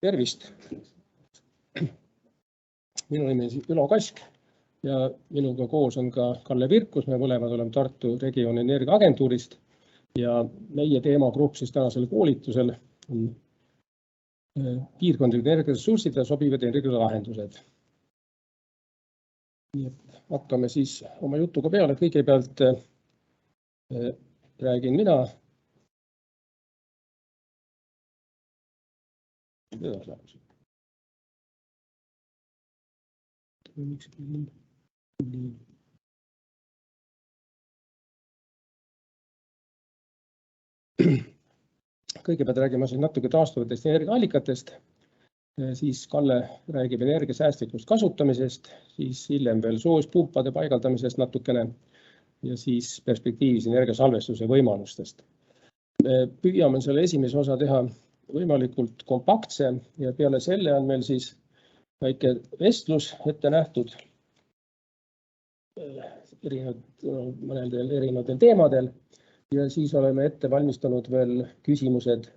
Tervist! Minu nimi on Ülo Kask ja minuga koos on ka Kalle Virkus. Me mõlemad oleme Tartu regiooni energiaagentuurist ja meie teemagrupp siis tänasel koolitusel on piirkondlikud energiaressursid ja sobivad energialahendused. Nii et hakkame siis oma jutuga peale. Kõigepealt räägin mina. Kõigepealt räägime siin natuke taastuvatest energiaallikatest, siis Kalle räägib energiasäästlikust kasutamisest, siis hiljem veel soojuspumpade paigaldamisest natukene ja siis perspektiivis energiasalvestuse võimalustest. Me püüame selle esimese osa teha võimalikult kompaktse ja peale selle on meil siis väike vestlus ette nähtud mõnedel erinevatel teemadel ja siis oleme ette valmistanud veel küsimused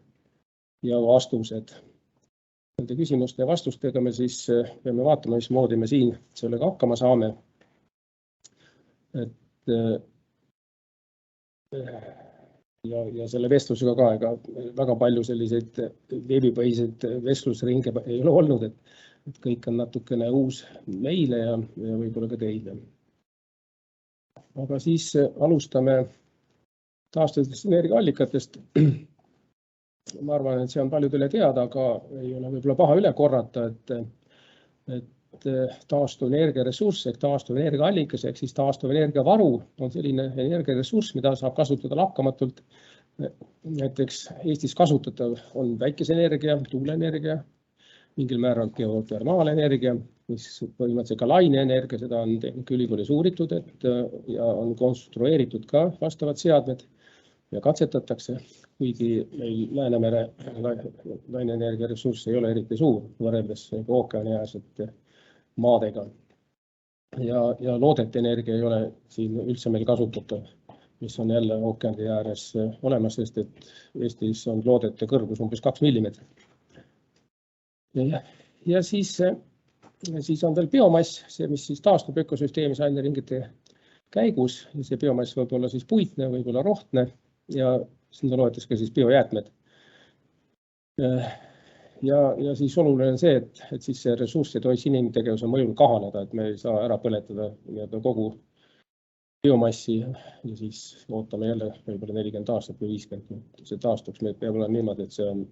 ja vastused. Nende küsimuste ja vastustega me siis peame vaatama, mismoodi me siin sellega hakkama saame. Ja selle vestlusega ka, ega väga palju selliseid veebipõhiseid vestlusringe ei ole olnud, et kõik on natukene uus meile ja võib-olla ka teile. Aga siis alustame taastuvatest energiaallikatest. Ma arvan, et see on paljudele teada, aga ei ole võib-olla paha üle korrata, et taastuv energiaressurss ehk taastuv energiaallikas ehk siis taastuv energiavaru on selline energiaressurss, mida saab kasutada lakkamatult. Näiteks Eestis kasutatav on päikeseenergia, tuuleenergia, mingil määral geotermaalenergia, mis põhimõtteliselt ka laineenergia, seda on Tehnikaülikoolis uuritud ja on konstrueeritud ka vastavad seadmed ja katsetatakse, kuigi meil Läänemere laineenergia ressurss ei ole eriti suur võrreldes ookeaniäärsete maadega. Ja loodete energia ei ole siin üldse meil kasutatav, mis on jälle ookeani ääres olemas, sest et Eestis on loodete kõrgus umbes 2 millimeetrit. Ja siis on veel biomass, see, mis siis taastub ökosüsteemis aineringide käigus. Ja see biomass võib olla siis puitne, võib olla rohtne ja sinna loetakse ka siis biojäätmed. Ja siis oluline on see, et siis see ressurss ei tohiks inimtegevuse mõjul kahaneda, et me ei saa ära põletada kogu biomassi ja siis ootame jälle võib-olla 40 aastat või 50. See taastuks, meil peab olema niimoodi, et see on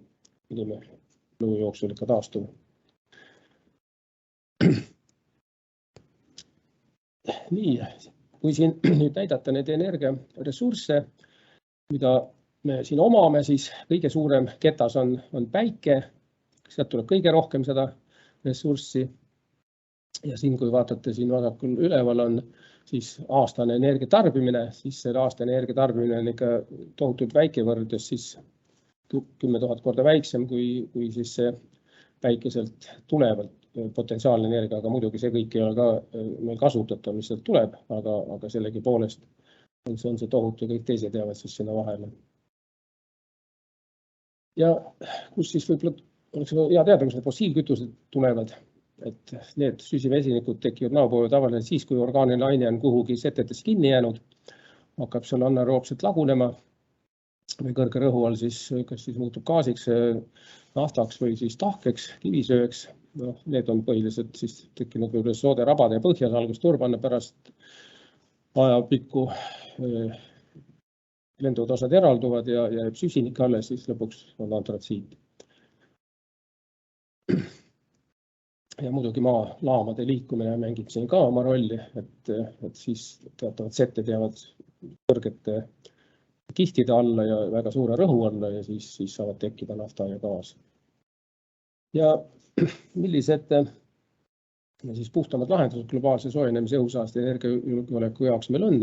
inimelu jooksul ikka taastuv. Nii, kui siin nüüd näidata neid energiaressursse, mida me siin omame, siis kõige suurem ketas on päike. Sealt tuleb kõige rohkem seda ressurssi. Ja siin, kui vaatate siin vasakul üleval on siis aastane energiatarbimine, siis selle aastane energiatarbimine on ikka tohutult väike võrreldes siis 10 000 korda väiksem kui siis see päikeselt tulevalt potentsiaalne energia, aga muidugi see kõik ei ole ka meil kasutatav, mis sealt tuleb, aga sellegi poolest on see tohutu, kõik teised jäävad siis sinna vahele. Ja kus siis võib-olla oleks hea teada, kus need fossiilkütused tulevad, et need süsivesinikud tekivad maapõuel tavaliselt siis, kui orgaaniline aine on kuhugi setetes kinni jäänud, hakkab seal anaeroobselt lagunema või kõrge rõhu all siis, kas siis muutub gaasiks, naftaks või siis tahkeks, kivisööks. Need on põhiliselt siis tekkinud võib-olla sooderabade ja põhjas algust turbanna pärast ajapikku lenduvad osad eralduvad ja jääb süsinik alles, siis lõpuks on antratsiit. Ja muidugi maalaamade liikumine mängib siin ka oma rolli, et siis teatavad setted jäävad kõrgete kihtide alla ja väga suure rõhu alla ja siis saavad tekkida nafta ja gaas. Ja millised siis puhtamad lahendused globaalse soojenemise õhusaaste energiajulgeoleku jaoks meil on?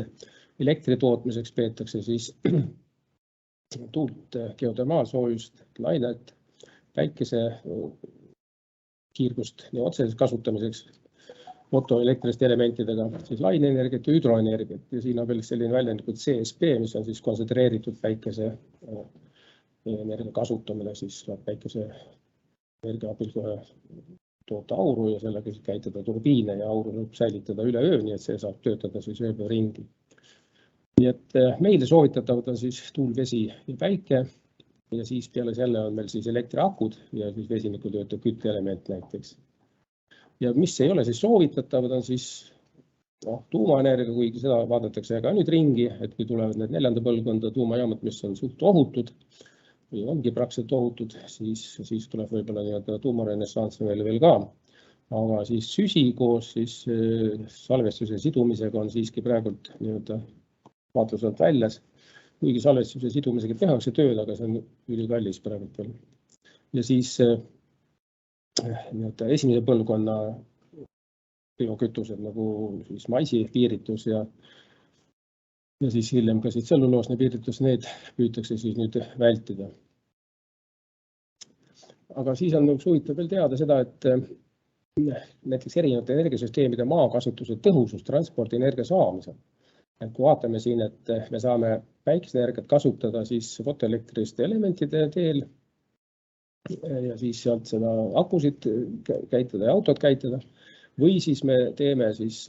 Elektri tootmiseks peetakse siis tuult, geotermaalsoojust, lainet, päikese kiirgust ja otseses kasutamiseks motoelektrist elementidega, siis laineenergiat ja hüdroenergiat. Ja siin on veel selline väljend nagu CSP, mis on siis kontsentreeritud päikese energia kasutamine, siis päikese energia abil toota auru ja sellega käitada turbiine ja auru saab säilitada üle öö, nii et see saab töötada siis ööpäev ringi. Nii et meile soovitatavad on siis tuul, vesi ja päike ja siis peale selle on meil siis elektriakud ja siis vesiniku töötav kütteelement näiteks. Ja mis ei ole siis soovitatavad on siis tuumaenergia, kuigi seda vaadatakse ka nüüd ringi, et kui tulevad need 4. põlvkonda tuumajaamad, mis on suht ohutud või ongi praktiliselt ohutud, siis tuleb võib-olla nii-öelda tuumarenessanss veel ka. Aga siis süsi koos siis salvestuse sidumisega on siiski praegult nii-öelda vaatluselt väljas. Kuigi salvestuse sidumisega tehakse tööd, aga see on ülikallis praegult veel. Ja siis nii-öelda esimese põlvkonna biokütused nagu siis maisi piiritus ja siis hiljem ka tselluloosne piiritus, need püütakse siis nüüd vältida. Aga siis on huvitav veel teada seda, et näiteks erinevate energiasüsteemide maakasutuse tõhusus transpordienergia saamisel. Et kui vaatame siin, et me saame päikeseenergiat kasutada siis fotoelektriliste elementide teel ja siis sealt seda akusid käitada ja autot käitada. Või siis me teeme siis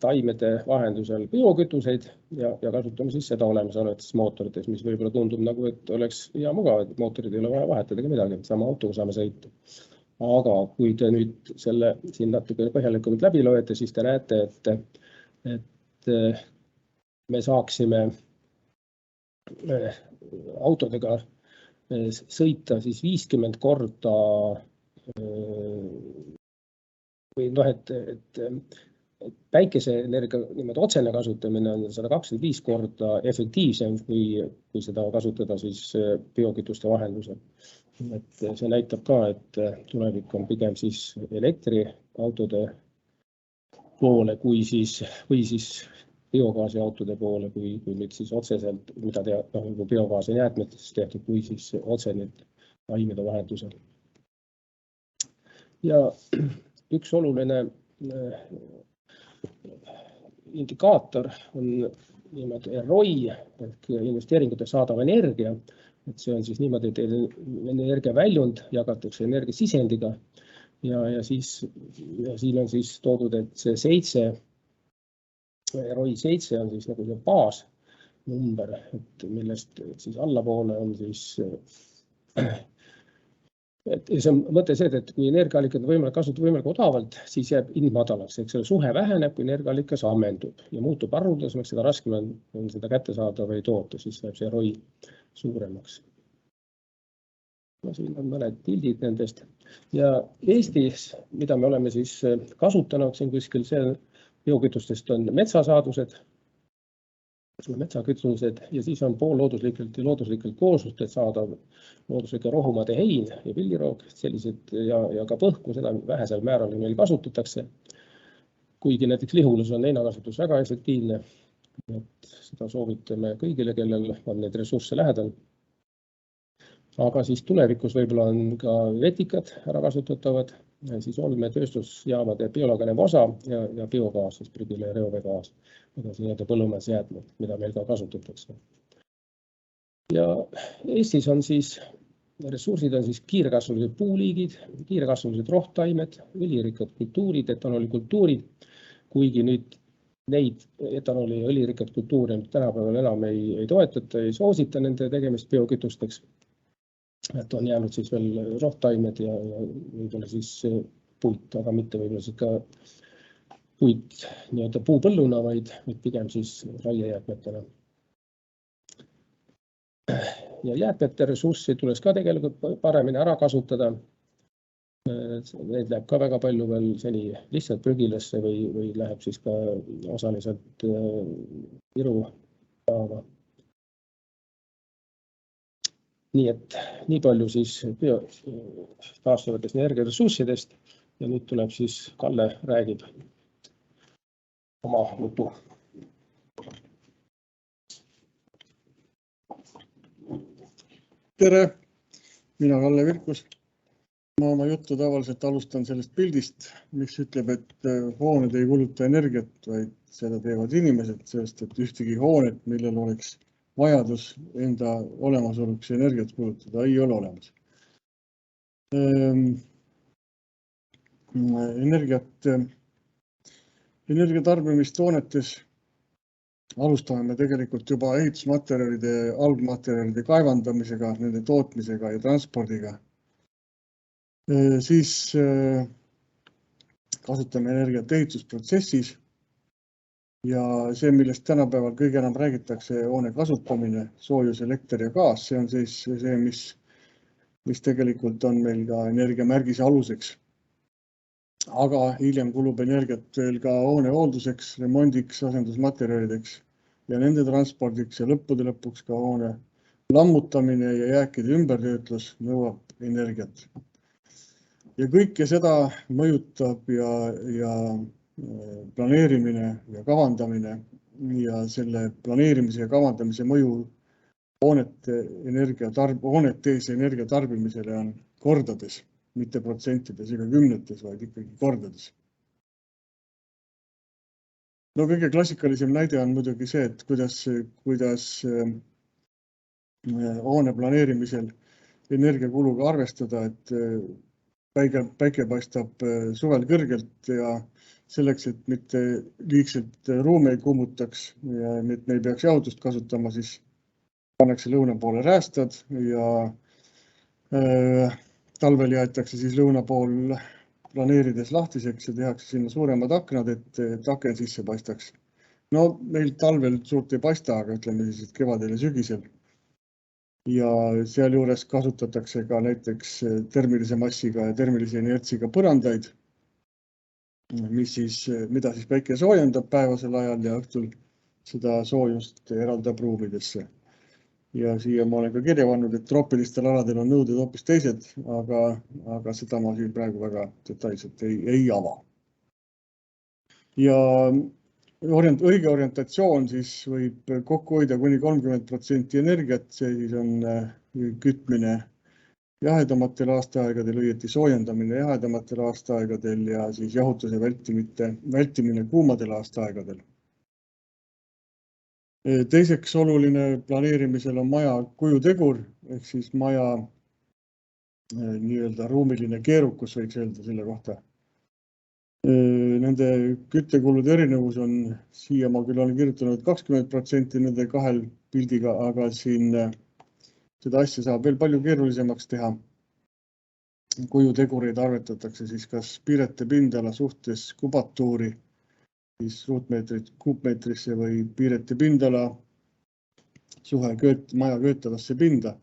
taimede vahendusel biokütuseid ja kasutame siis seda olemasolevates mootorites, mis võib-olla tundub nagu, et oleks hea mugav, et mootorid ei ole vaja vahetada ega midagi, sama autoga saame sõita. Aga kui te nüüd selle siin natuke põhjalikumalt läbi loete, siis te näete, et me saaksime autodega sõita siis 50 korda või et päikeseenergia niimoodi otsene kasutamine on 125 korda efektiivsem, kui seda kasutada siis biokütuste vahendusel. Et see näitab ka, et tulevik on pigem siis elektriautode poole või siis biogaasiautode poole, kui nüüd siis otseselt, mida biogaas on jäätmetest tehtud, kui siis otse nüüd taimede vahendusel. Ja üks oluline indikaator on niimoodi ROI ehk investeeringute saadav energia. Et see on siis niimoodi, et energiaväljund jagatakse energiasisendiga ja siin on siis toodud, et see ROI 7 on siis nagu see baasnumber, et millest siis allapoole on siis et see on mõte see, et kui energiaallikad on võimalik kasutada võimalik odavalt, siis jääb hind madalaks, ehk selle suhe väheneb, kui energiaallikas ammendub ja muutub arvuldasemaks, seda raskem on seda kätte saada või toota, siis läheb see ROI suuremaks. Siin on mõned pildid nendest ja Eestis, mida me oleme siis kasutanud siin kuskil, see biokütustest on metsasaadused, metsakütused ja siis on poollooduslikelt ja looduslikelt kooslustelt saadav looduslike rohumaade hein ja pilliroog, sellised ja ka põhku, seda vähesel määral meil kasutatakse. Kuigi näiteks Lihulus on heinakasutus väga efektiivne, et seda soovitame kõigile, kellel on neid ressursse lähedal. Aga siis tulevikus võib-olla on ka vetikad ära kasutatavad, siis olmetööstusjaamade bioloogiline osa ja biogaas, siis prügile ja reoveegaas, nii-öelda põllumajandusjäätmed, mida meil ka kasutatakse. Ja Eestis on siis ressursid on siis kiirkasvulised puuliigid, kiirkasvulised rohtaimed, õlirikkad kultuurid, etanolikultuurid, kuigi nüüd neid etanoli ja õlirikkad kultuure tänapäeval enam ei toetata, ei soosita nende tegemist biokütusteks. Et on jäänud siis veel rohtaimed ja võib-olla siis puit, aga mitte võib-olla siis ka puit nii-öelda puupõlluna, vaid pigem siis raiejäätmetena. Ja jäätmete ressurssi tuleks ka tegelikult paremini ära kasutada. Neid läheb ka väga palju veel seni lihtsalt prügilasse või läheb siis ka osaliselt Viru jaama. Nii et nii palju siis taastuvatest energiaressurssidest ja nüüd tuleb siis Kalle räägib oma jutu. Tere, mina Kalle Virkus. Ma oma juttu tavaliselt alustan sellest pildist, mis ütleb, et hooned ei kuluta energiat, vaid seda teevad inimesed, sest et ühtegi hoonet, millel oleks vajadus enda olemasoluks energiat kulutada, ei ole olemas. energiatarbimist hoonetes alustame me tegelikult juba ehitusmaterjalide, algmaterjalide kaevandamisega, nende tootmisega ja transpordiga. Siis kasutame energiat ehitusprotsessis ja see, millest tänapäeval kõige enam räägitakse, hoone kasutamine, soojus, elekter ja gaas, see on siis see, mis tegelikult on meil ka energiamärgise aluseks. Aga hiljem kulub energiat veel ka hoone hoolduseks, remondiks, asendusmaterjalideks ja nende transpordiks ja lõppude lõpuks ka hoone lammutamine ja jääkide ümbertöötlus nõuab energiat. Ja kõike seda mõjutab ja planeerimine ja kavandamine ja selle planeerimise ja kavandamise mõju hoonetes energia tarbimisele on kordades, mitte protsentides ega kümnetes, vaid ikkagi kordades. No kõige klassikalisem näide on muidugi see, et kuidas hoone planeerimisel energiakuluga arvestada, et päike paistab suvel kõrgelt ja selleks, et mitte liigselt ruume ei kummutaks ja et me ei peaks jahutust kasutama, siis pannakse lõuna poole räästad ja talvel jäetakse siis lõuna pool planeerides lahtiseks ja tehakse sinna suuremad aknad, et aken sisse paistaks. No meil talvel suurt ei paista, aga ütleme siis, et kevadel ja sügisel. Ja sealjuures kasutatakse ka näiteks termilise massiga ja termilise inertsiga põrandaid, mida siis päike soojendab päevasel ajal ja õhtul seda soojust eraldab ruumidesse. Ja siia ma olen ka kirja pannud, et troopilistel aladel on nõuded hoopis teised, aga seda ma siin praegu väga detailselt ei ava. Ja õige orientatsioon siis võib kokku hoida kuni 30% energiat, see siis on kütmine jahedamatel aastaaegadel, õieti soojendamine jahedamatel aastaaegadel ja siis jahutuse vältimine kuumadel aastaaegadel. Teiseks oluline planeerimisel on maja kujutegur, ehk siis maja nii-öelda ruumiline keerukus, võiks öelda selle kohta. Nende küttekulude erinevus on, siia ma küll olen kirjutanud 20% nende kahel pildiga, aga siin seda asja saab veel palju keerulisemaks teha. Kujutegureid arvetatakse siis kas piirete pindala suhtes kubatuuri, siis ruutmeetrit kuupmeetrisse või piirete pindala suhe maja köetavasse pinda.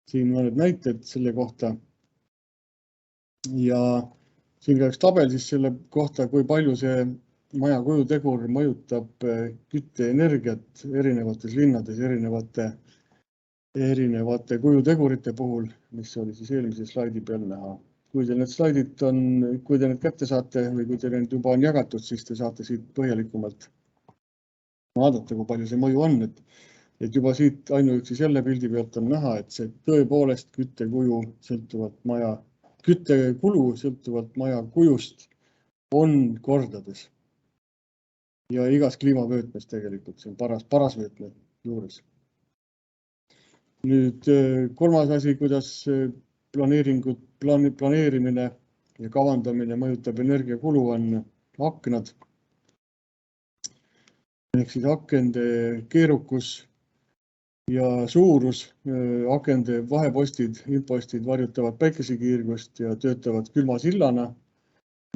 Siin mõned näited selle kohta. Ja siin ka üks tabel siis selle kohta, kui palju see maja kujutegur mõjutab kütteenergiat erinevates linnades, erinevate kujutegurite puhul, mis oli siis eelmise slaidi peal näha. Kui te need slaidid kui te need kätte saate või kui te need juba on jagatud, siis te saate siit põhjalikumalt vaadata, kui palju see mõju on. Et juba siit ainuüksi selle pildi pealt on näha, et see tõepoolest küttekulu sõltuvalt maja kujust on kordades. Ja igas kliimavöötmes tegelikult, see on parasvöötme juures. Nüüd kolmas asi, kuidas planeerimine ja kavandamine mõjutab energiakulu on aknad. Ehk siis akende keerukus ja suurus, akende vahepostid, impostid varjutavad päikesekiirgust ja töötavad külmasillana,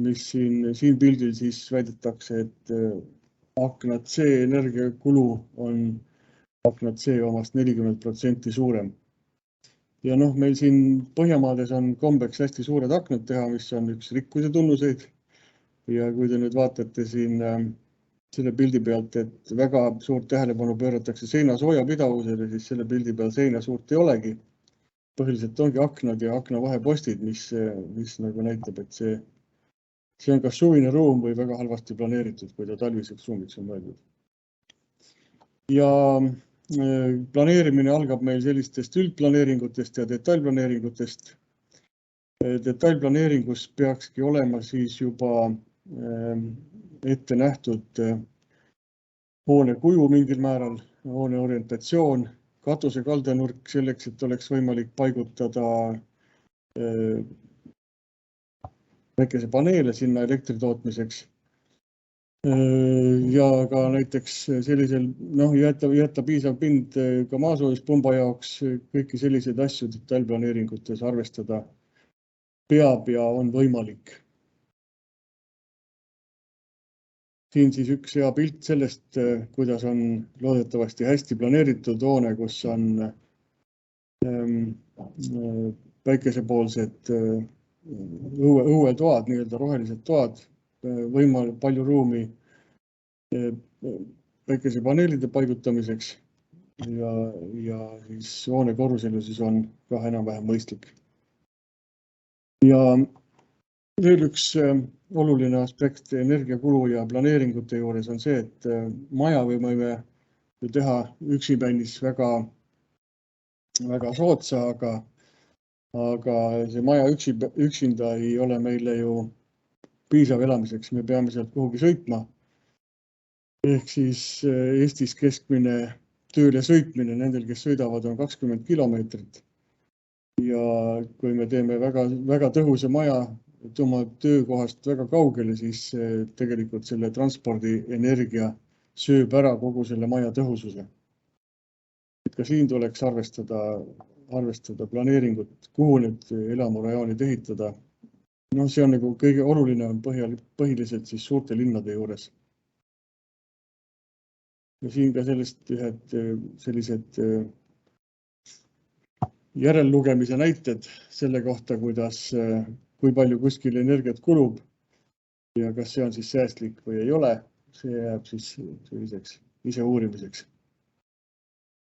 mis siin pildil siis väidetakse, et aknad C energiakulu on aknad C omast 40% suurem. Ja meil siin Põhjamaades on kombeks hästi suured aknad teha, mis on üks rikkuse tunnuseid. Ja kui te nüüd vaatate siin selle pildi pealt, et väga suurt tähelepanu pööratakse seina soojapidavusele, siis selle pildi peal seina suurt ei olegi. Põhiliselt ongi aknad ja akna vahepostid, mis nagu näitab, et see on kas suvine ruum või väga halvasti planeeritud, kui ta talviseks ruumiks on mõeldud. Ja planeerimine algab meil sellistest üldplaneeringutest ja detailplaneeringutest. Detailplaneeringus peakski olema siis juba ette nähtud hoone kuju mingil määral, hoone orientatsioon, katuse kaldanurk selleks, et oleks võimalik paigutada päikesepaneele sinna elektri tootmiseks. Ja ka näiteks sellisel, jätta piisav pind ka maasoojuspumba jaoks, kõiki selliseid asju detailplaneeringutes arvestada peab ja on võimalik. Siin siis üks hea pilt sellest, kuidas on loodetavasti hästi planeeritud hoone, kus on päikesepoolsed õuetoad, nii-öelda rohelised toad, palju ruumi päikesepaneelide paigutamiseks ja siis hoone korruselu siis on ka enam-vähem mõistlik. Ja veel üks oluline aspekt energiakulu ja planeeringute juures on see, et maja võime teha üksipännis väga soodsa, aga see maja üksinda ei ole meile ju piisav elamiseks, me peame sealt kuhugi sõitma. Ehk siis Eestis keskmine tööle sõitmine nendel, kes sõidavad, on 20 kilomeetrit. Ja kui me teeme väga tõhusa maja oma töökohast väga kaugele, siis tegelikult selle transpordi energia sööb ära kogu selle maja tõhususe. Ka siin tuleks arvestada planeeringut, kuhu need elamurajoonid ehitada. See on nagu kõige oluline on põhiliselt siis suurte linnade juures. Ja siin ka sellised järellugemise näited selle kohta, kui palju kuskil energiat kulub ja kas see on siis säästlik või ei ole, see jääb siis selliseks ise uurimiseks.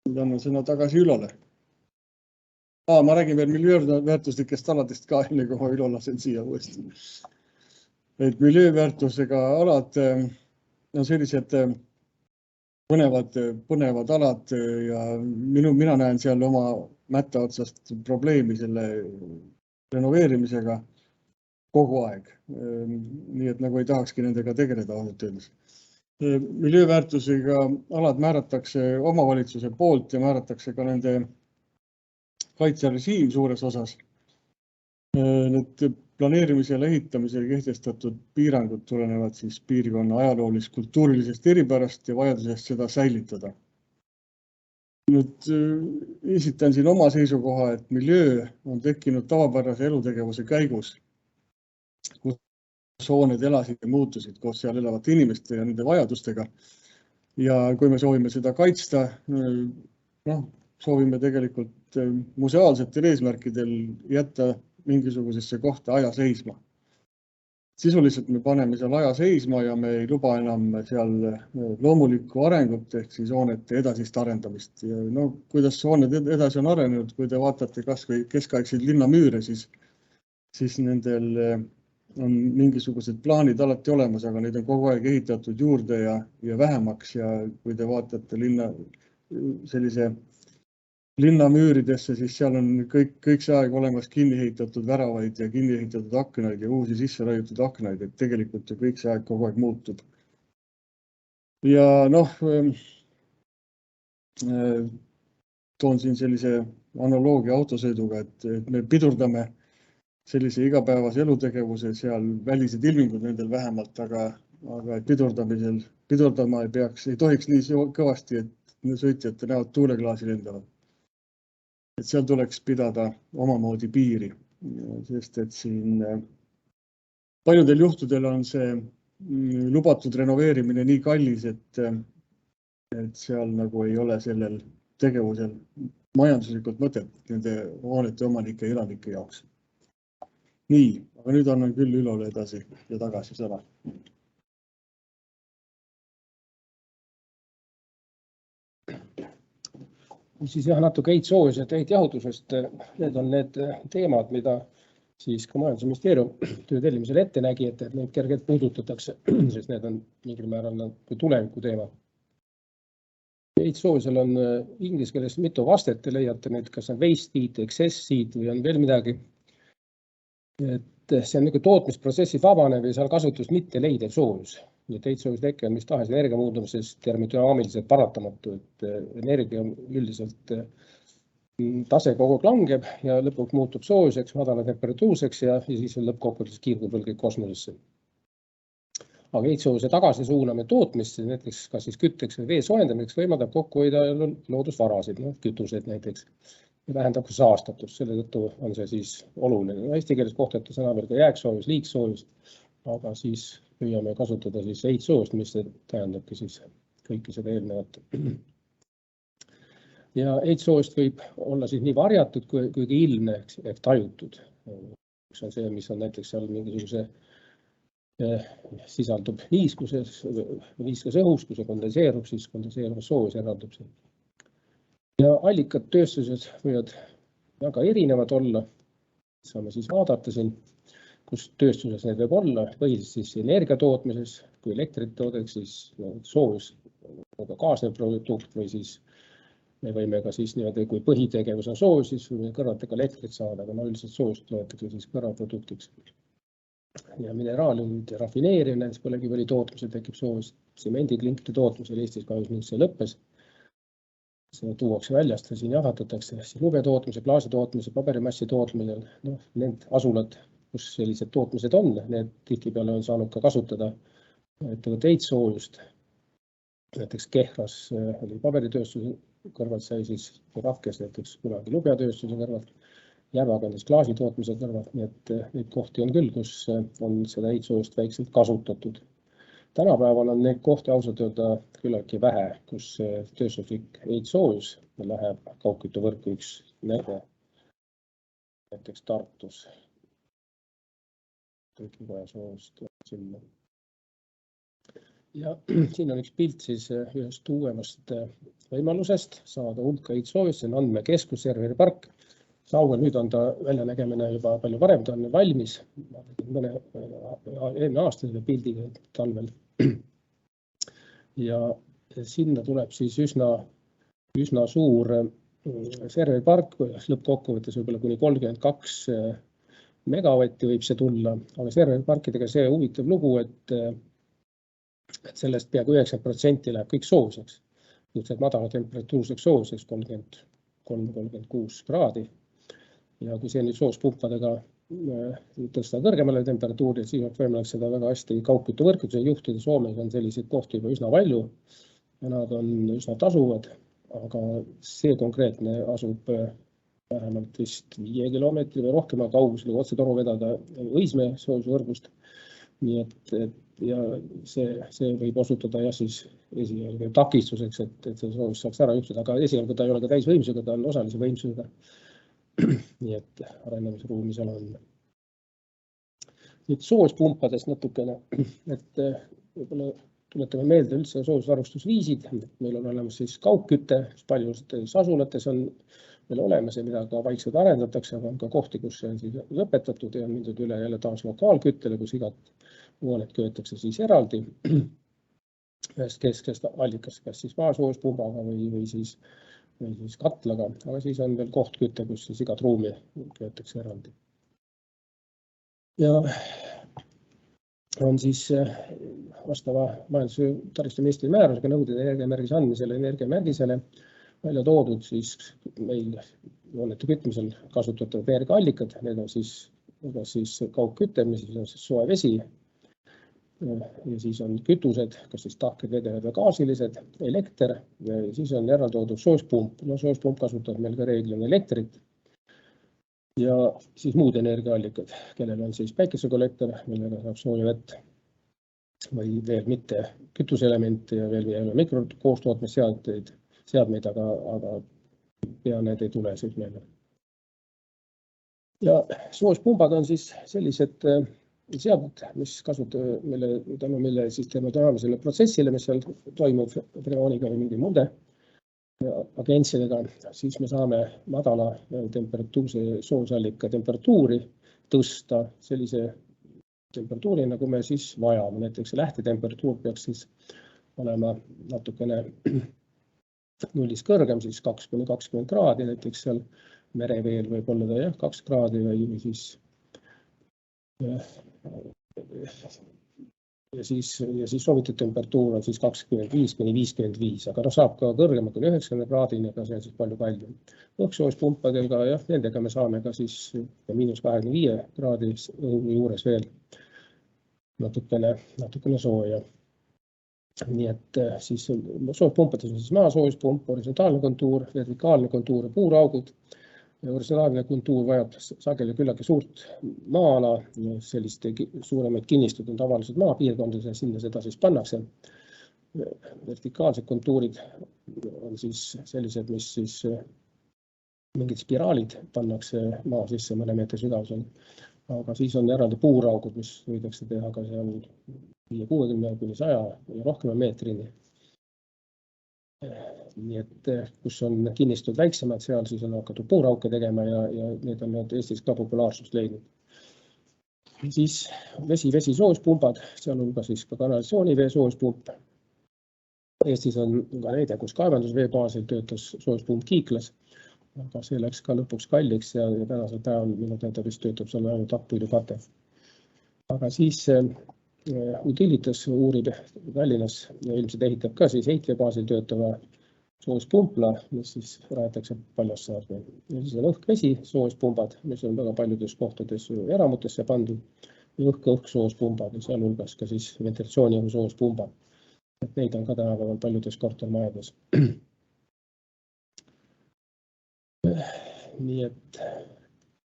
Nüüd annan sõna tagasi Ülole. Ma räägin veel miljööväärtuslikest aladest ka, enne kui ma Ülo lasen siia uuesti. Et miljööväärtusega alad on sellised põnevad alad ja mina näen seal oma mätta otsast probleemi selle renoveerimisega kogu aeg. Nii et nagu ei tahakski nendega tegeleda ausalt öeldes. Miljööväärtusega alad määratakse omavalitsuse poolt ja määratakse ka nende kaitserežiim suures osas. Need planeerimisel ehitamisel kehtestatud piirangud tulenevad siis piirkonna ajaloolist kultuurilisest eripärast ja vajadusest seda säilitada. Nüüd esitan siin oma seisukoha, et miljöö on tekkinud tavapärase elutegevuse käigus, kus hooned elasid ja muutusid koos seal elavate inimeste ja nende vajadustega. Ja kui me soovime seda kaitsta, soovime tegelikult museaalsetel eesmärkidel jätta mingisugusesse kohta aja seisma. Sisuliselt me paneme seal aja seisma ja me ei luba enam seal loomulikku arengut ehk siis hoonete edasist arendamist. Ja kuidas hooned edasi on arenenud, kui te vaatate kas või keskaegseid linnamüüre, siis nendel on mingisugused plaanid alati olemas, aga neid on kogu aeg ehitatud juurde ja vähemaks. Ja kui te vaatate linnamüüridesse, siis seal on kõik see aeg olemas kinni ehitatud väravaid ja kinni ehitatud aknaid ja uusi sisse raiutud aknaid, et tegelikult ju kõik see aeg kogu aeg muutub. Ja toon siin sellise analoogia autosõiduga, et me pidurdame sellise igapäevase elutegevuse seal välised ilmingud nendel vähemalt, aga et pidurdama ei tohiks nii kõvasti, et sõitjate näod tuuleklaasi lendavad. Et seal tuleks pidada omamoodi piiri, sest et siin paljudel juhtudel on see lubatud renoveerimine nii kallis, et seal nagu ei ole sellel tegevusel majanduslikult mõtet nende hoonete omanike ja elanike jaoks. Nii, aga nüüd annan küll Ülole edasi ja tagasi sõna. Siis natuke heitsoojusest ja heitjahutusest. Need on need teemad, mida siis ka Majandusministeerium töö tellimisel ette nägi, et neid kergelt puudutatakse, sest need on mingil määral tuleviku teema. Heitsoojusel on inglise keeles mitu vastet, te leiate neid, kas on waste heat, excess heat või on veel midagi. Et see on tootmisprotsessi vabanev ja seal kasutust mitte leidev soojus. Nii et heitsoojuse teke on mis tahes energia muutumises termodünaamiliselt paratamatu, et energia üldiselt tase kogu aeg langeb ja lõpuks muutub soojuseks, madala temperatuurseks ja siis lõppkokkuvõttes kiirdub veel kõik kosmosesse. Aga heitsoojuse tagasi suunamine tootmisse, näiteks kas siis kütteks või vee soojendamiseks võimaldab kokku hoida loodusvarasid, kütused näiteks, ja vähendab ka saastatust, selle tõttu on see siis oluline. Eesti keeles kohtati sõna veel ka jääksoojus, liigsoojus, aga siis püüame kasutada siis heitsoojust, mis tähendabki siis kõike seda eelnevat. Ja heitsoojust võib olla siis nii varjatud kui ka ilmne ehk tajutud. Üks on see, mis on näiteks seal mingisuguse sisaldub niiskuses õhus, kui see kondenseerub, siis kondenseeruv soojus eraldub see. Ja allikad tööstuses võivad väga erinevad olla. Saame siis vaadata siin, kus tööstuses need võib olla, põhiliselt siis energia tootmises, kui elektrit toodeks, siis soojus kaasnev produkt või siis me võime ka siis niimoodi, kui põhitegevus on soojus, siis võime kõrvalt ka elektrit saada, aga üldiselt soojust loetakse siis kõrvalproduktiks. Ja mineraalide rafineerimine, põlevkivi tootmisel tekib soojus, tsemendiklinkide tootmisel Eestis kahjuks nüüd see lõppes. See tuuakse väljast ja siin jahvatatakse, siis lube tootmise, klaasi tootmise, paberimassi tootmisel. Need asulad, kus sellised tootmised on, need tihtipeale on saanud ka kasutada ettevõtte heitsoojust. Näiteks Kehras oli paberitööstuse kõrvalt sai siis Rakes näiteks kunagi lubjatööstuse kõrvalt. Järvakandis klaasi tootmise kõrvalt, nii et neid kohti on küll, kus on seda heitsoojust väikselt kasutatud. Tänapäeval on neid kohti ausalt öelda küllaltki vähe, kus tööstuslik heitsoojus läheb kaugküttevõrku üks näide. Näiteks Tartus. Sinna. Ja siin on üks pilt siis ühest uuemast võimalusest saada hulka heitsoojust, see on andmekeskus, serveripark. Saugel nüüd on ta väljanägemine juba palju varem, ta on valmis. Mõne eelmine aasta selle pildiga talvel. Ja sinna tuleb siis üsna suur serveripark, lõppkokkuvõttes võib-olla kuni 32 megavatti võib see tulla, aga serveriparkidega see huvitav lugu, et sellest peaaegu 90% läheb kõik soojuseks. Suhteliselt madala temperatuurseks soojuseks 33-36 kraadi. Ja kui see nüüd soospumpadega tõsta kõrgemale temperatuuri, siis on võimalik seda väga hästi kaugküttevõrkudesse juhtida. Soomes on selliseid kohti juba üsna palju ja nad on üsna tasuvad, aga see konkreetne asub vähemalt vist 5 kilomeetri või rohkem kaugusele otse toru vedada Õismäe soojusvõrgust. Nii et ja see võib osutuda jah siis esialgu takistuseks, et see soojus saaks ära juhtuda, aga esialgu ta ei ole ka täisvõimsusega, ta on osalise võimsusega. Nii et arenemisruumi seal on. Nüüd soojuspumpades natukene, et võib-olla tuletame meelde üldse soojusvarustusviisid. Meil on olemas siis kaugküte, paljudes asulates on meil olemas ja mida ka vaikselt arendatakse, aga on ka kohti, kus see on siis lõpetatud ja on mindud üle jälle taas lokaalküttele, kus igat hoonet köetakse siis eraldi ühest kesksest allikast, kas siis maasoojuspumpaga või siis katlaga, aga siis on veel kohtküte, kus siis igat ruumi köetakse eraldi. Ja on siis vastava majandus- ja taristuministri määrusega nõuded energiamärgise andmisele energiamärgisele välja toodud siis meil hoonete kütmisel kasutatavad energiaallikad, need on siis kaugküte, mis on siis soe vesi. Ja siis on kütused, kas siis tahked, vedevad või gaasilised, elekter ja siis on järeltoodud soojuspump. Soojuspump kasutab meil ka reeglina elektrit ja siis muud energiaallikad, kellel on siis päikesekollektor, millega saab sooja vett või veel mitte kütuseelemente ja veel mikrokoostoootmisseadmeid, aga pea need ei tule siis meile. Ja soojuspumbad on siis sellised seadmed, mis kasutavad mille siis termodünaamilisele protsessile, mis seal toimub freooniga või mingi muude agentsidega, siis me saame madala temperatuurse soojusallika temperatuuri tõsta sellise temperatuuri, nagu me siis vajame. Näiteks lähtetemperatuur peaks siis olema natukene nullist kõrgem, siis 2-20 kraadi, näiteks seal mereveel võib olla 2 kraadi või siis siis soovitud temperatuur on siis 25–55, aga saab ka kõrgema kui 90 kraadini, aga see on siis palju kallim. Õhksoojuspumpadega, jah, nendega me saame ka siis -25 kraadi juures veel natukene sooja. Nii et siis soojuspumpades on siis maasoojuspump, horisontaalne kontuur, vertikaalne kontuur ja puuraugud. Horisontaalne kontuur vajab sageli küllagi suurt maa-ala, selliste suuremaid kinnistud on tavaliselt maapiirkondades ja sinna seda siis pannakse. Vertikaalsed kontuurid on siis sellised, mis siis mingid spiraalid pannakse maa sisse mõne meetri sügavusel. Aga siis on eraldi puuraugud, mis võidakse teha ka seal 50–100 ja rohkema meetrini. Nii et kus on kinnistud väiksemad, seal siis on hakatud puurauke tegema ja need on Eestis ka populaarsust leidnud. Siis vesi-soojuspumbad, seal on ka siis ka kanalisatsioonivee soojuspump. Eestis on ka näide, kus kaevandusvee baasil töötas soojuspump Kiiklas, aga see läks ka lõpuks kalliks ja tänasel päeval minu teada vist töötab seal ainult takkpuidukate. Aga siis Utilitas uurib Tallinnas ja ilmselt ehitab ka siis heitvee baasil töötava soojuspumpla, mis siis rajatakse Paljassaarde. Ja siis on õhk-vesi soojuspumbad, mis on väga paljudes kohtades eramutesse pandud ja õhk-soojuspumbad ja sealhulgas ka siis ventilatsiooniõhu soojuspumbad. Et neid on ka tänapäeval paljudes kortermajades. Nii et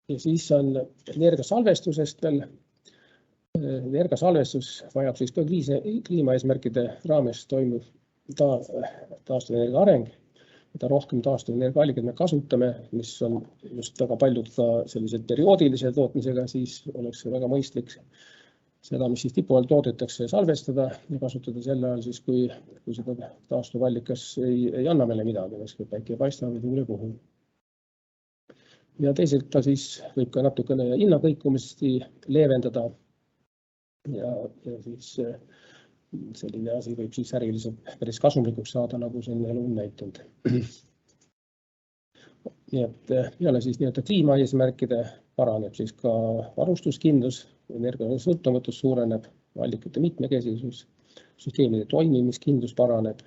ja siis on energiasalvestusest veel. Energiasalvestus vajab siis ka kliimaeesmärkide raames toimub taastuvenergia areng. Mida rohkem taastuvenergiaallikaid me kasutame, mis on just väga paljud ka sellised perioodilise tootmisega, siis oleks väga mõistlik seda, mis siis tipu all toodetakse, salvestada ja kasutada sel ajal siis, kui seda taastuvallikas ei anna meile midagi, kui päike ei paista või tuule puhul. Ja teisalt ta siis võib ka natukene hinnakõikumisi leevendada. Ja siis selline asi võib siis äriliselt päris kasumlikuks saada, nagu see elu on näitanud. Nii et peale siis kliimaeesmärkide paraneb siis ka varustuskindlus, energiasõltumatus suureneb, allikate mitmekesisus, süsteemide toimimiskindlus paraneb.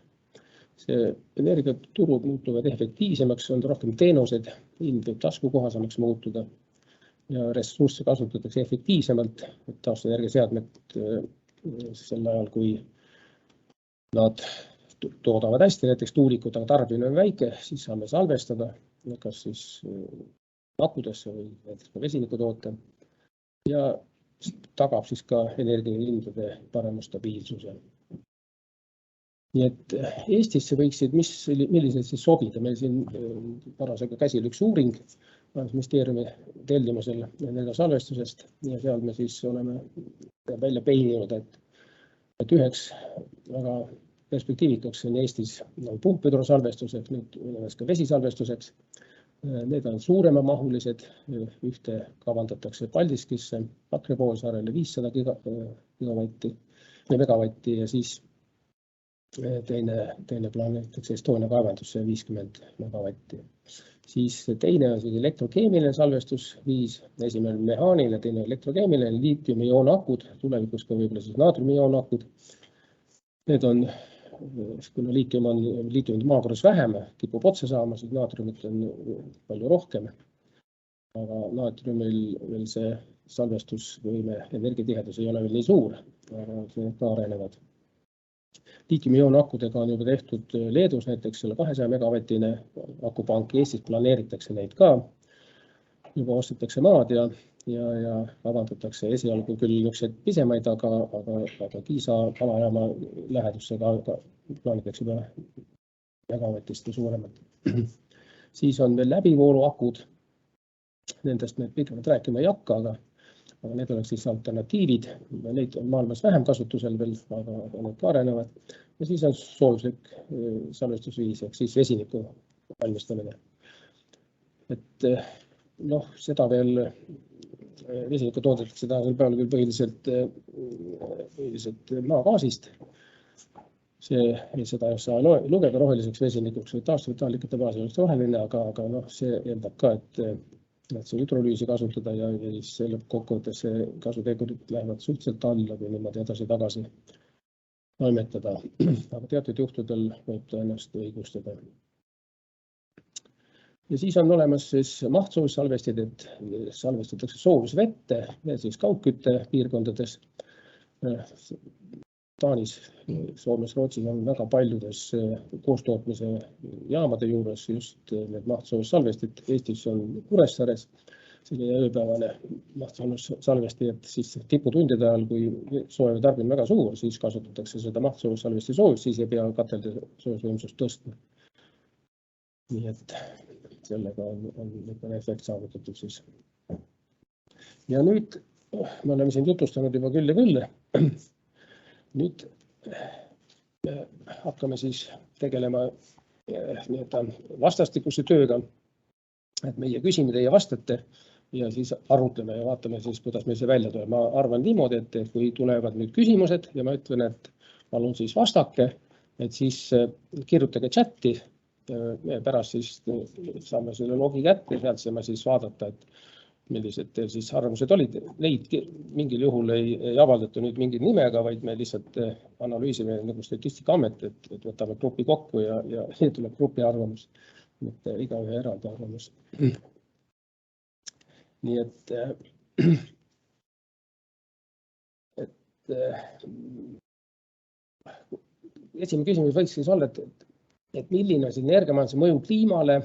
See energiaturud muutuvad efektiivsemaks, on rohkem teenused, hind võib taskukohasemaks muutuda. Ja ressursse kasutatakse efektiivsemalt, et taastuvenergiaseadmed sel ajal, kui nad toodavad hästi, näiteks tuulikud, aga tarbimine on väike, siis saame salvestada, kas siis akudesse või näiteks ka vesiniku toota ja tagab siis ka energiahindade parema stabiilsuse. Nii et Eestisse võiksid, millised siis sobida, meil siin parasjagu käsil üks uuring ministeeriumi tellimusel energiasalvestusest ja seal me siis oleme välja peininud, et üheks väga perspektiivikaks on Eestis pumphüdrosalvestuseks, nüüd ka vesisalvestuseks. Need on suuremamahulised, ühte kavandatakse Paldiskisse, Pakri poolsaarele 500 megavatti ja siis teine planeeritakse Estonia kaevandusse 50 megavatti. Siis teine on siis elektrokeemiline salvestus, 5, esimene mehaaniline, teine elektrokeemiline, liitiumi-ioon-akud, tulevikus ka võib-olla siis naatriumi-ioon-akud. Need on, kuna liitiumit maakorras vähem, kipub otsa saama, siis naatriumit on palju rohkem. Aga naatriumil veel see salvestusvõime energiatihedus ei ole veel nii suur, aga see ka arenevad. Liitiumi-ioon-akudega on juba tehtud Leedus näiteks selle 200 megavatine akupank, Eestis planeeritakse neid ka. Juba ostetakse maad ja kavandatakse esialgu küll niisugused pisemaid, aga Kiisa alajaama lähedusse ka plaanitakse juba megavatist ja suuremad. Siis on veel läbivooluakud, nendest me pikemalt rääkima ei hakka, aga need oleks siis alternatiivid, neid on maailmas vähem kasutusel veel, aga need ka arenevad. Ja siis on soojuslik salvestusviis, ehk siis vesiniku valmistamine. Et seda veel vesiniku toodetakse tänasel päeval küll põhiliselt maagaasist. Seda ei saa lugeda roheliseks vesinikuks või taastuvate allikate baasil oleks roheline, aga see eeldab ka, et see hüdrolüüsi kasutada ja siis selle kokkuvõttes see kasutegurid lähevad suhteliselt alla, kui niimoodi edasi-tagasi toimetada, aga teatud juhtudel võib ta ennast õigustada. Ja siis on olemas siis mahtsoojussalvestid, et salvestatakse soojusvette ja siis kaugkütte piirkondades. Taanis, Soomes, Rootsis on väga paljudes koostootmise jaamade juures just need mahtsoojussalvestid. Eestis on Kuressaares selline ööpäevane mahtsoojussalvesti, et siis tiputundide ajal, kui sooja tarbimine väga suur, siis kasutatakse seda mahtsoojussalvesti soojust, siis ei pea katelde soojusvõimsust tõstma. Nii et sellega on niisugune efekt saavutatud siis. Ja nüüd me oleme siin jutustanud juba küll ja küll. Nüüd hakkame siis tegelema vastastikuse tööga, et meie küsime, teie vastate ja siis arutleme ja vaatame siis, kuidas meil see välja tuleb. Ma arvan niimoodi, et kui tulevad nüüd küsimused ja ma ütlen, et palun siis vastake, et siis kirjutage chati. Pärast siis saame selle logi kätte, sealt saame siis vaadata, et millised teil siis arvamused olid. Neid mingil juhul ei avaldata nüüd mingit nimega, vaid me lihtsalt analüüsime nagu Statistikaamet, et võtame grupi kokku ja tuleb grupi arvamus, mitte igaühe eraldi arvamus. Nii et esimene küsimus võiks siis olla, et milline on energiamajanduse mõju kliimale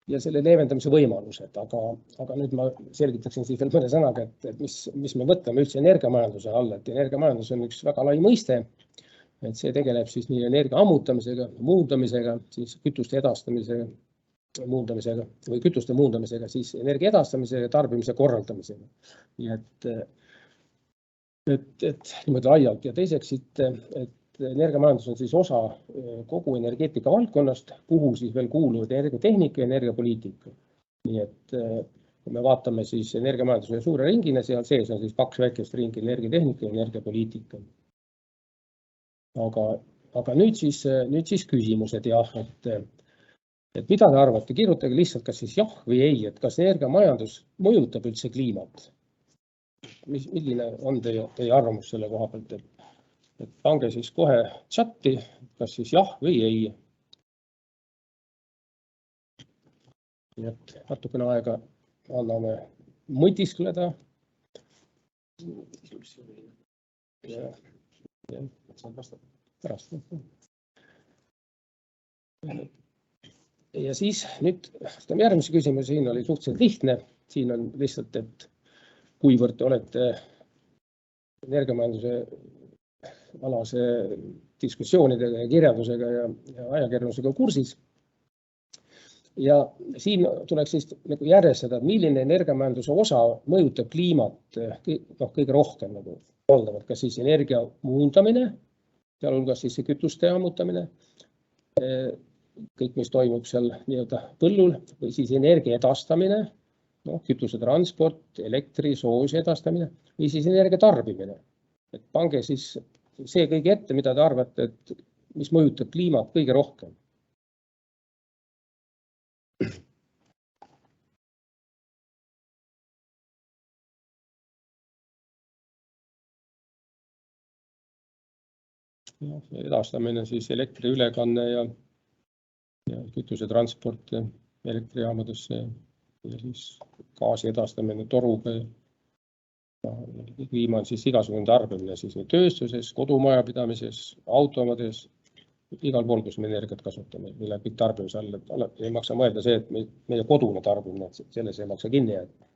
ja selle leevendamise võimalused, aga nüüd ma selgitaksin siis veel mõne sõnaga, et mis me mõtleme üldse energiamajanduse all, et energiamajandus on üks väga lai mõiste, et see tegeleb siis nii energia ammutamisega, muundamisega, siis kütuste edastamisega, muundamisega või kütuste muundamisega, siis energia edastamisega ja tarbimise korraldamisega. Nii et niimoodi laialt ja teiseks, et energiamajandus on siis osa kogu energeetika valdkonnast, kuhu siis veel kuuluvad energiatehnika ja energiapoliitika. Nii et kui me vaatame siis energiamajanduse suure ringina, seal sees on siis 2 väikest ringi, energiatehnika ja energiapoliitika. Aga nüüd siis küsimused, jah, et mida te arvate, kirjutage lihtsalt kas siis jah või ei, et kas energiamajandus mõjutab üldse kliimat? Milline on teie arvamus selle koha pealt, et pange siis kohe chati, kas siis jah või ei. Nii et natukene aega anname mõtiskleda. Ja saan vastata pärast. Ja siis nüüd järgmise küsimus, siin oli suhteliselt lihtne. Siin on lihtsalt, et kuivõrd te olete energiamajanduse alase diskussioonidega ja kirjandusega ja ajakirjandusega kursis. Ja siin tuleks siis nagu järjestada, milline energiamajanduse osa mõjutab kliimat kõige rohkem nagu valdavalt, kas siis energia muundamine, sealhulgas siis kütuste ammutamine, kõik, mis toimub seal nii-öelda põllul, või siis energia edastamine, kütuse transport, elektri, soojuse edastamine, või siis energia tarbimine. Et pange siis see kõige ette, mida te arvate, et mis mõjutab kliimat kõige rohkem. Edastamine siis elektri ülekanne ja kütuse transport elektrijaamadesse ja siis gaasi edastamine toruga. Kliima on siis igasugune tarbimine siis nii tööstuses, kodumajapidamises, automades, igal pool, kus me energiat kasutame, mille kõik tarbimise all, et ei maksa mõelda see, et meie kodune tarbimine, et selles ei maksa kinni jääda.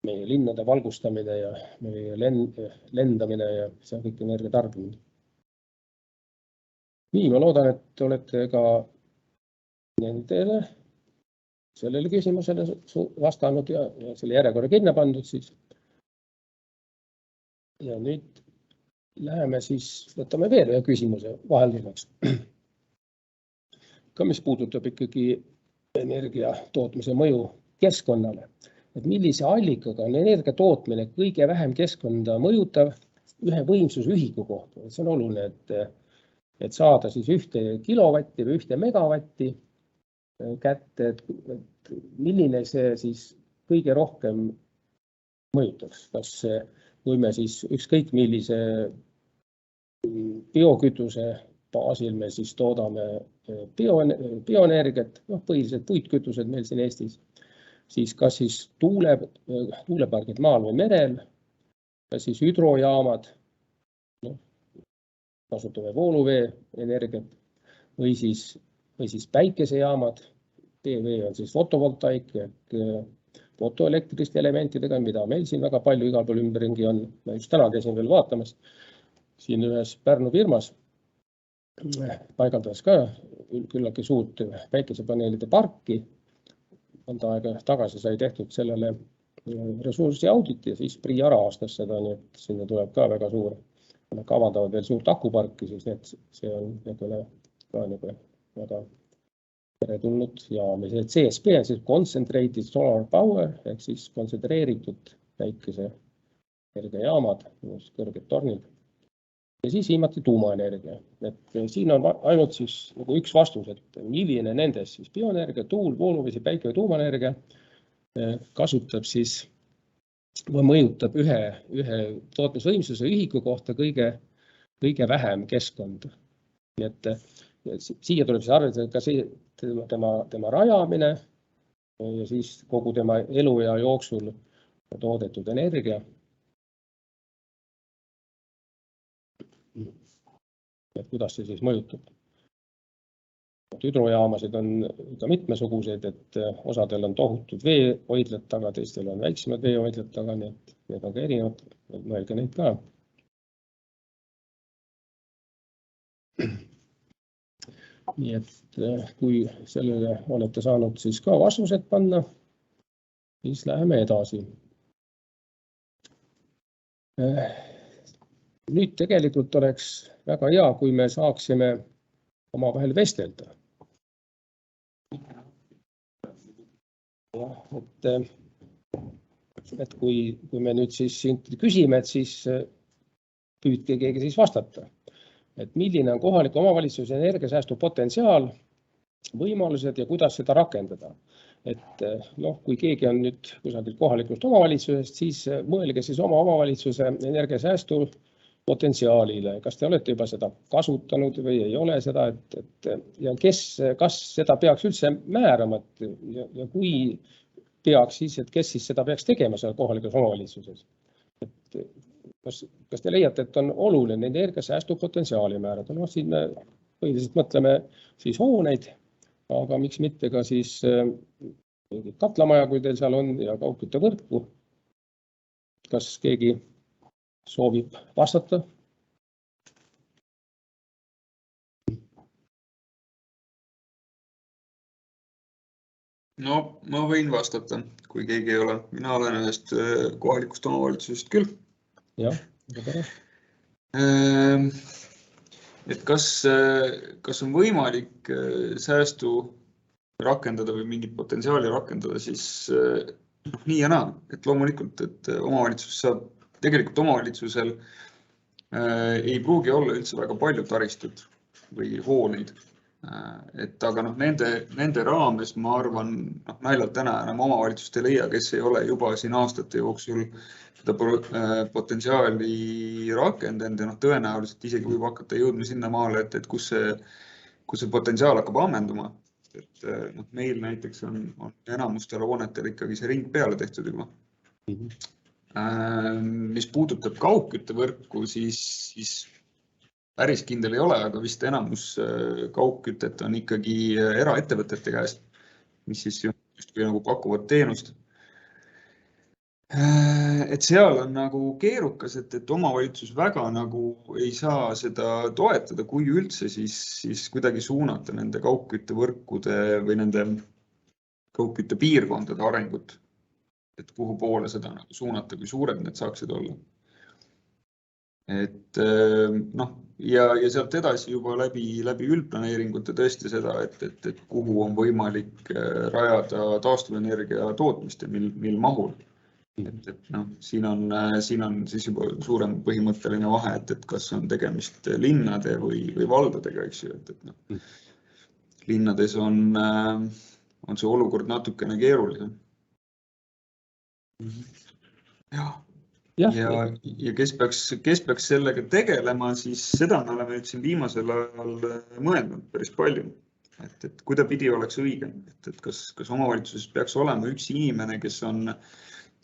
Meie linnade valgustamine ja meie lendamine ja see on kõik energia tarbimine. Nii, ma loodan, et olete ka nendele sellele küsimusele vastanud ja selle järjekorra kinni pandud siis. Ja nüüd läheme siis, võtame veel ühe küsimuse vahelduseks. Ka mis puudutab ikkagi energia tootmise mõju keskkonnale. Et millise allikaga on energia tootmine kõige vähem keskkonda mõjutav ühe võimsusühiku kohta. See on oluline, et saada siis 1 kilovatti või 1 megavatti. kätte, et milline see siis kõige rohkem mõjutaks, kas kui me siis ükskõik millise biokütuse baasil me siis toodame bioenergiat, põhiliselt puitkütused meil siin Eestis, siis kas siis tuulepargid maal või merel, kas siis hüdrojaamad, kasutame vooluvee energiat või siis päikesejaamad, PV on siis fotovoltaik ehk fotoelektriliste elementidega, mida meil siin väga palju igal pool ümberringi on. Ma just täna käisin veel vaatamas siin ühes Pärnu firmas, paigaldades ka küllalt suurt päikesepaneelide parki. Mõnda aega tagasi sai tehtud sellele ressursi auditi ja siis PRI rahastas seda, nii et sinna tuleb ka väga suur. Nad kavandavad veel suurt akuparki, siis see on ka väga tulnud ja CSP on siis Concentrated Solar Power ehk siis kontsentreeritud päikese energiajaamad, kõrged tornid. Ja siis viimati tuumaenergia. Et siin on ainult siis nagu üks vastus, et milline nendest siis bioenergia, tuul, vooluvesi, päike või tuumaenergia kasutab siis või mõjutab ühe tootmisvõimsuse ühiku kohta kõige vähem keskkonda. Nii et siia tuleb siis arvestada ka tema rajamine ja siis kogu tema eluea jooksul toodetud energia. Et kuidas see siis mõjutab. Hüdrojaamasid on ka mitmesuguseid, et osadel on tohutud veehoidlad taga, teistel on väiksemad veehoidlad taga, nii et need on ka erinevad, mõelge neid ka. Nii et kui sellele olete saanud siis ka vastused panna, siis läheme edasi. Nüüd tegelikult oleks väga hea, kui me saaksime omavahel vestelda. Et kui me nüüd siis küsime, et siis püüdke keegi siis vastata. Et milline on kohaliku omavalitsuse energiasäästu potentsiaal, võimalused ja kuidas seda rakendada. Et kui keegi on nüüd kusagilt kohalikust omavalitsusest, siis mõelge siis oma omavalitsuse energiasäästu potentsiaalile. Kas te olete juba seda kasutanud või ei ole seda, ja kas seda peaks üldse määrama ja kui peaks siis, et kes siis seda peaks tegema seal kohalikus omavalitsuses. Kas te leiate, et on oluline energiasäästu potentsiaali määrata? Siin me põhiliselt mõtleme siis hooneid, aga miks mitte ka siis katlamaja, kui teil seal on, ja kaugküttevõrku. Kas keegi soovib vastata? No, ma võin vastata, kui keegi ei ole. Mina olen ühest kohalikust omavalitsusest küll. Jah, et kas on võimalik säästu rakendada või mingit potentsiaali rakendada, siis nii ja naa. Et loomulikult, et omavalitsus saab, tegelikult omavalitsusel ei pruugi olla üldse väga palju taristut või hooneid. Aga nende raames, ma arvan, naljalt täna enam omavalitsust ei leia, kes ei ole juba siin aastate jooksul seda potentsiaali rakendanud ja tõenäoliselt isegi võib hakata jõudma sinna maale, et kus see potentsiaal hakkab ammenduma. Meil näiteks on enamustel hoonetel ikkagi see ring peale tehtud juba. Mis puudutab kaugküttevõrku, siis päris kindel ei ole, aga vist enamus kaugkütet on ikkagi eraettevõtete käest, mis siis justkui nagu pakuvad teenust. Et seal on nagu keerukas, et omavalitsus väga nagu ei saa seda toetada, kui üldse siis kuidagi suunata nende kaugküttevõrkude või nende kaugküttepiirkondade arengut, et kuhu poole seda nagu suunata, kui suured need saaksid olla. Ja sealt edasi juba läbi üldplaneeringute tõesti seda, et kuhu on võimalik rajada taastuvenergia tootmist ja mil mahul. Siin on siis juba suurem põhimõtteline vahe, et kas on tegemist linnade või valdadega, eks ju. linnades on see olukord natukene keerulisem. Ja kes peaks sellega tegelema, siis seda me oleme nüüd siin viimasel ajal mõelnud päris palju. Et kuidapidi oleks õige, et kas omavalitsuses peaks olema üks inimene, kes on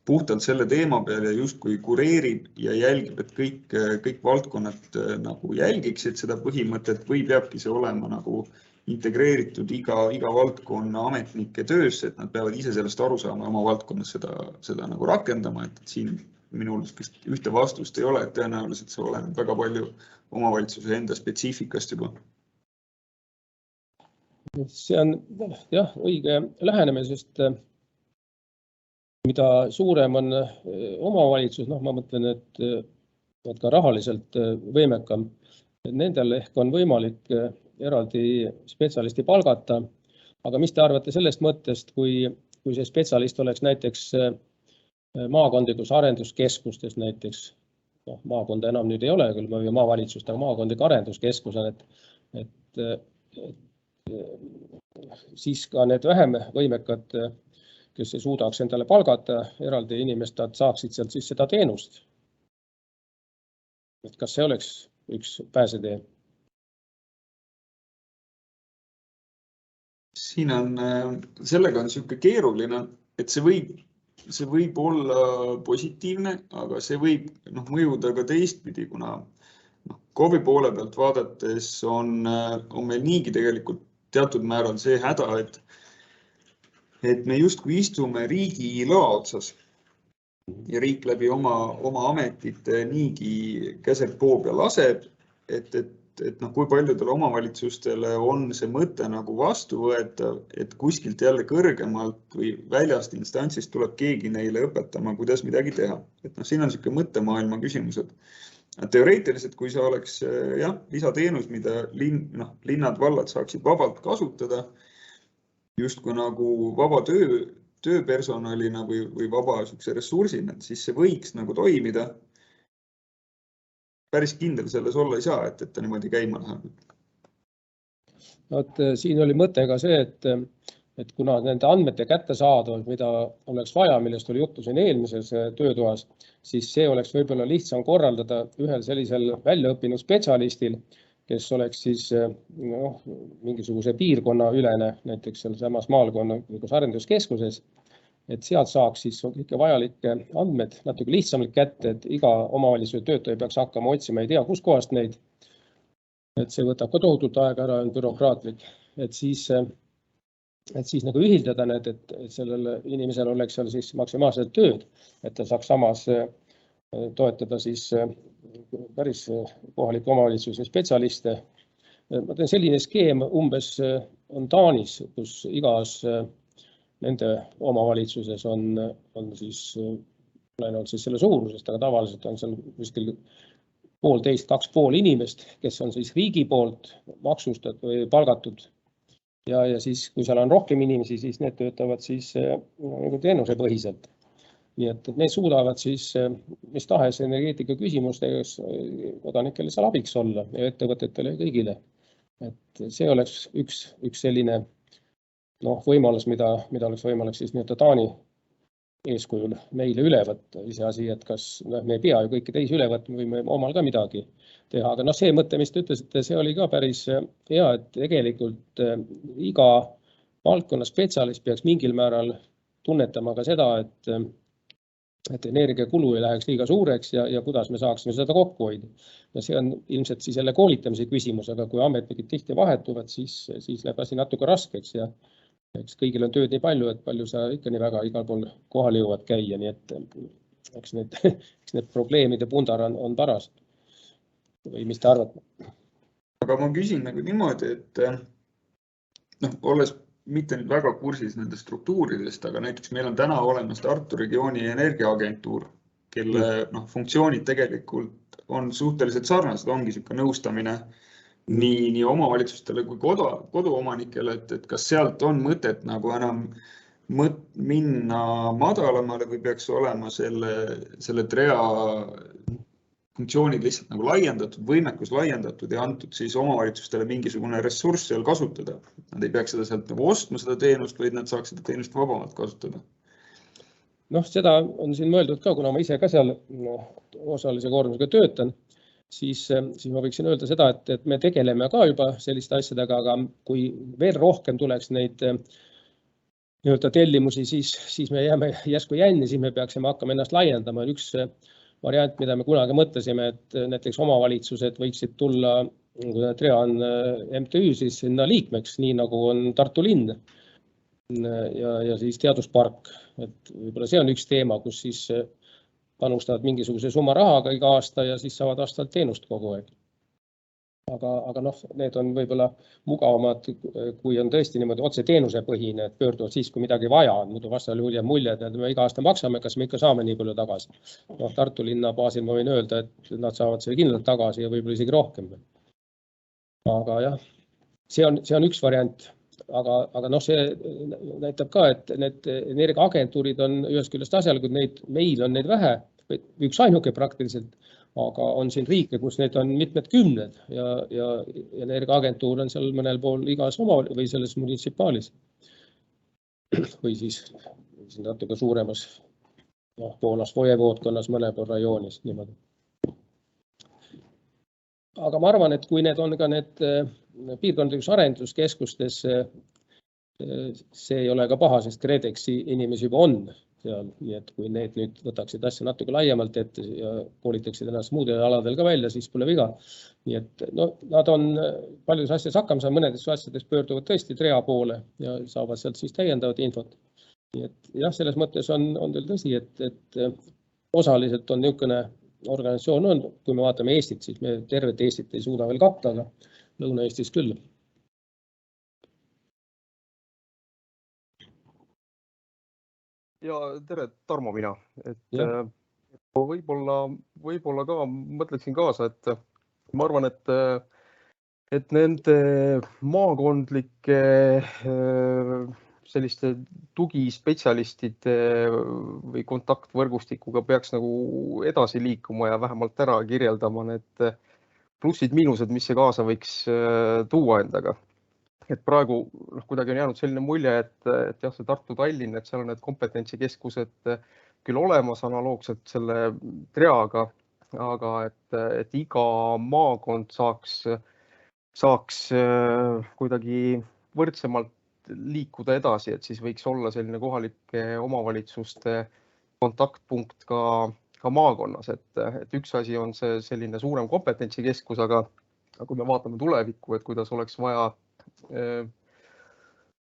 puhtalt selle teema peal ja justkui kureerib ja jälgib, et kõik valdkonnad nagu jälgiksid seda põhimõtet või peabki see olema nagu integreeritud iga valdkonna ametnike töösse, et nad peavad ise sellest aru saama oma valdkonnas seda nagu rakendama, et siin minul ühte vastust ei ole, et tõenäoliselt see oleneb väga palju omavalitsuse enda spetsiifikast juba. See on jah, õige lähenemine, sest mida suurem on omavalitsus, ma mõtlen, et ka rahaliselt võimekam, nendel ehk on võimalik eraldi spetsialisti palgata, aga mis te arvate sellest mõttest, kui see spetsialist oleks näiteks maakondlikus arenduskeskustes näiteks, maakonda enam nüüd ei ole küll, maavalitsust, aga maakondlik arenduskeskus on, et siis ka need vähem võimekad, kes ei suudaks endale palgata eraldi inimest, nad saaksid sealt siis seda teenust. Et kas see oleks üks pääsetee? Siin sellega on niisugune keeruline, et see võib olla positiivne, aga see võib mõjuda ka teistpidi, kuna KOV-i poole pealt vaadates on meil niigi tegelikult teatud määral see häda, et me justkui istume riigi loa otsas ja riik läbi oma ametite niigi käseb poob ja laseb, et kui paljudele omavalitsustele on see mõte nagu vastuvõetav, et kuskilt jälle kõrgemalt või väljast instantsist tuleb keegi neile õpetama, kuidas midagi teha. Et siin on niisugune mõttemaailma küsimused. Teoreetiliselt, kui see oleks lisateenus, mida linnad, vallad saaksid vabalt kasutada, justkui nagu vaba tööpersonalina või vaba ressursina, siis see võiks nagu toimida. Päris kindel selles olla ei saa, et ta niimoodi käima läheb. Siin oli mõte ka see, et kuna nende andmete kättesaadavus, mida oleks vaja, millest oli juttu siin eelmises töötoas, siis see oleks võib-olla lihtsam korraldada ühel sellisel väljaõppinud spetsialistil, kes oleks siis mingisuguse piirkonna ülene, näiteks seal samas maalkonnas arenduskeskuses, et sealt saaks siis kõike vajalikke andmed natuke lihtsamalt kätte, et iga omavalitsuse töötaja peaks hakkama otsima, ei tea, kus kohast neid. Et see võtab ka tohutult aega ära, on bürokraatlik, et siis nagu ühildada need, et sellel inimesel oleks seal siis maksimaalselt tööd, et ta saaks samas toetada siis päris kohaliku omavalitsuse spetsialiste. Ma teen selline skeem umbes on Taanis, kus igas nende omavalitsuses on siis, olenevalt siis selle suurusest, aga tavaliselt on seal kuskil 1,5–2,5 inimest, kes on siis riigi poolt maksustatud või palgatud. Ja siis, kui seal on rohkem inimesi, siis need töötavad siis teenusepõhiselt. Nii et need suudavad siis mis tahes energeetika küsimustes kodanikele seal abiks olla ja ettevõtetele ja kõigile. Et see oleks üks selline võimalus, mida oleks võimalik siis Taani eeskujul meile üle võtta. Iseasi, et kas me ei pea ju kõiki teisi üle võtma või me omal ka midagi teha. Aga see mõte, mis te ütlesite, see oli ka päris hea, et tegelikult iga valdkonna spetsialist peaks mingil määral tunnetama ka seda, et energiakulu ei läheks liiga suureks ja kuidas me saaksime seda kokku hoida. Ja see on ilmselt siis jälle koolitamise küsimus, aga kui ametnikud tihti vahetuvad, siis läheb asi natuke raskeks ja eks kõigil on tööd nii palju, et palju sa ikka nii väga igal pool kohal jõuad käia, nii et eks need probleemide pundar on paras. Või mis te arvate? Aga ma küsin nagu niimoodi, et olles mitte nüüd väga kursis nende struktuuridest, aga näiteks meil on täna olemas Tartu regiooni energiaagentuur, kelle funktsioonid tegelikult on suhteliselt sarnased, ongi niisugune nõustamine nii omavalitsustele kui koduomanikele, et kas sealt on mõtet nagu enam minna madalamale või peaks olema selle TREA funktsioonid lihtsalt nagu laiendatud, võimekus laiendatud ja antud siis omavalitsustele mingisugune ressurss seal kasutada. Nad ei peaks seda sealt nagu ostma seda teenust, vaid nad saaks seda teenust vabamalt kasutada. Seda on siin mõeldud ka, kuna ma ise ka seal osalise koormusega töötan, siis ma võiksin öelda seda, et me tegeleme ka juba selliste asjadega, aga kui veel rohkem tuleks neid tellimusi, siis me jääme järsku jänni, siis me peaksime hakkama ennast laiendama. Üks variant, mida me kunagi mõtlesime, et näiteks omavalitsused võiksid tulla, kui TREA on MTÜ, siis sinna liikmeks, nii nagu on Tartu linn ja siis teaduspark. Et võib-olla see on üks teema, kus siis panustavad mingisuguse summa rahaga iga aasta ja siis saavad vastavalt teenust kogu aeg. Aga need on võib-olla mugavamad, kui on tõesti niimoodi otse teenusepõhine, et pöörduvad siis, kui midagi vaja on. Muidu vastal juhul jääb mulje, et me iga aasta maksame, kas me ikka saame nii palju tagasi. Tartu linna baasil ma võin öelda, et nad saavad selle kindlalt tagasi ja võib-olla isegi rohkem. Aga jah, see on üks variant. Aga see näitab ka, et need energiaagentuurid on ühest küljest asjalikud, meil on neid vähe, üks ainuke praktiliselt. Aga on siin riike, kus need on mitmed kümned ja energiaagentuur on seal mõnel pool igas või selles munitsipaalis. Või siis natuke suuremas Poolas vojevoodkonnas mõnel pool rajoonis. Niimoodi. Aga ma arvan, et kui need on ka need piirkondlikus arenduskeskustes, see ei ole ka paha, sest KredExi inimesi juba on seal, nii et kui need nüüd võtaksid asja natuke laiemalt ette ja koolitaksid ennast muudel aladel ka välja, siis pole viga. Nii et nad on paljudes asjades hakkama saanud, mõnedes asjades pöörduvad tõesti TREA poole ja saavad sealt siis täiendavat infot. Nii et jah, selles mõttes on teil tõsi, et osaliselt on niisugune organisatsioon on, kui me vaatame Eestit, siis me tervet Eestit ei suuda veel katta, aga Lõuna-Eestis küll. Ja tere, Tarmo mina. Võib-olla ka mõtleksin kaasa, et ma arvan, et nende maakondlike selliste tugispetsialistide või kontaktvõrgustikuga peaks nagu edasi liikuma ja vähemalt ära kirjeldama need plussid-miinused, mis see kaasa võiks tuua endaga. Et praegu kuidagi on jäänud selline mulje, et jah, see Tartu-Tallinn, et seal on need kompetentsikeskused küll olemas analoogselt selle TREA-ga, aga et iga maakond saaks kuidagi võrdsemalt liikuda edasi, et siis võiks olla selline kohalike omavalitsuste kontaktpunkt ka maakonnas, et üks asi on see selline suurem kompetentsikeskus, aga kui me vaatame tulevikku, et kuidas oleks vaja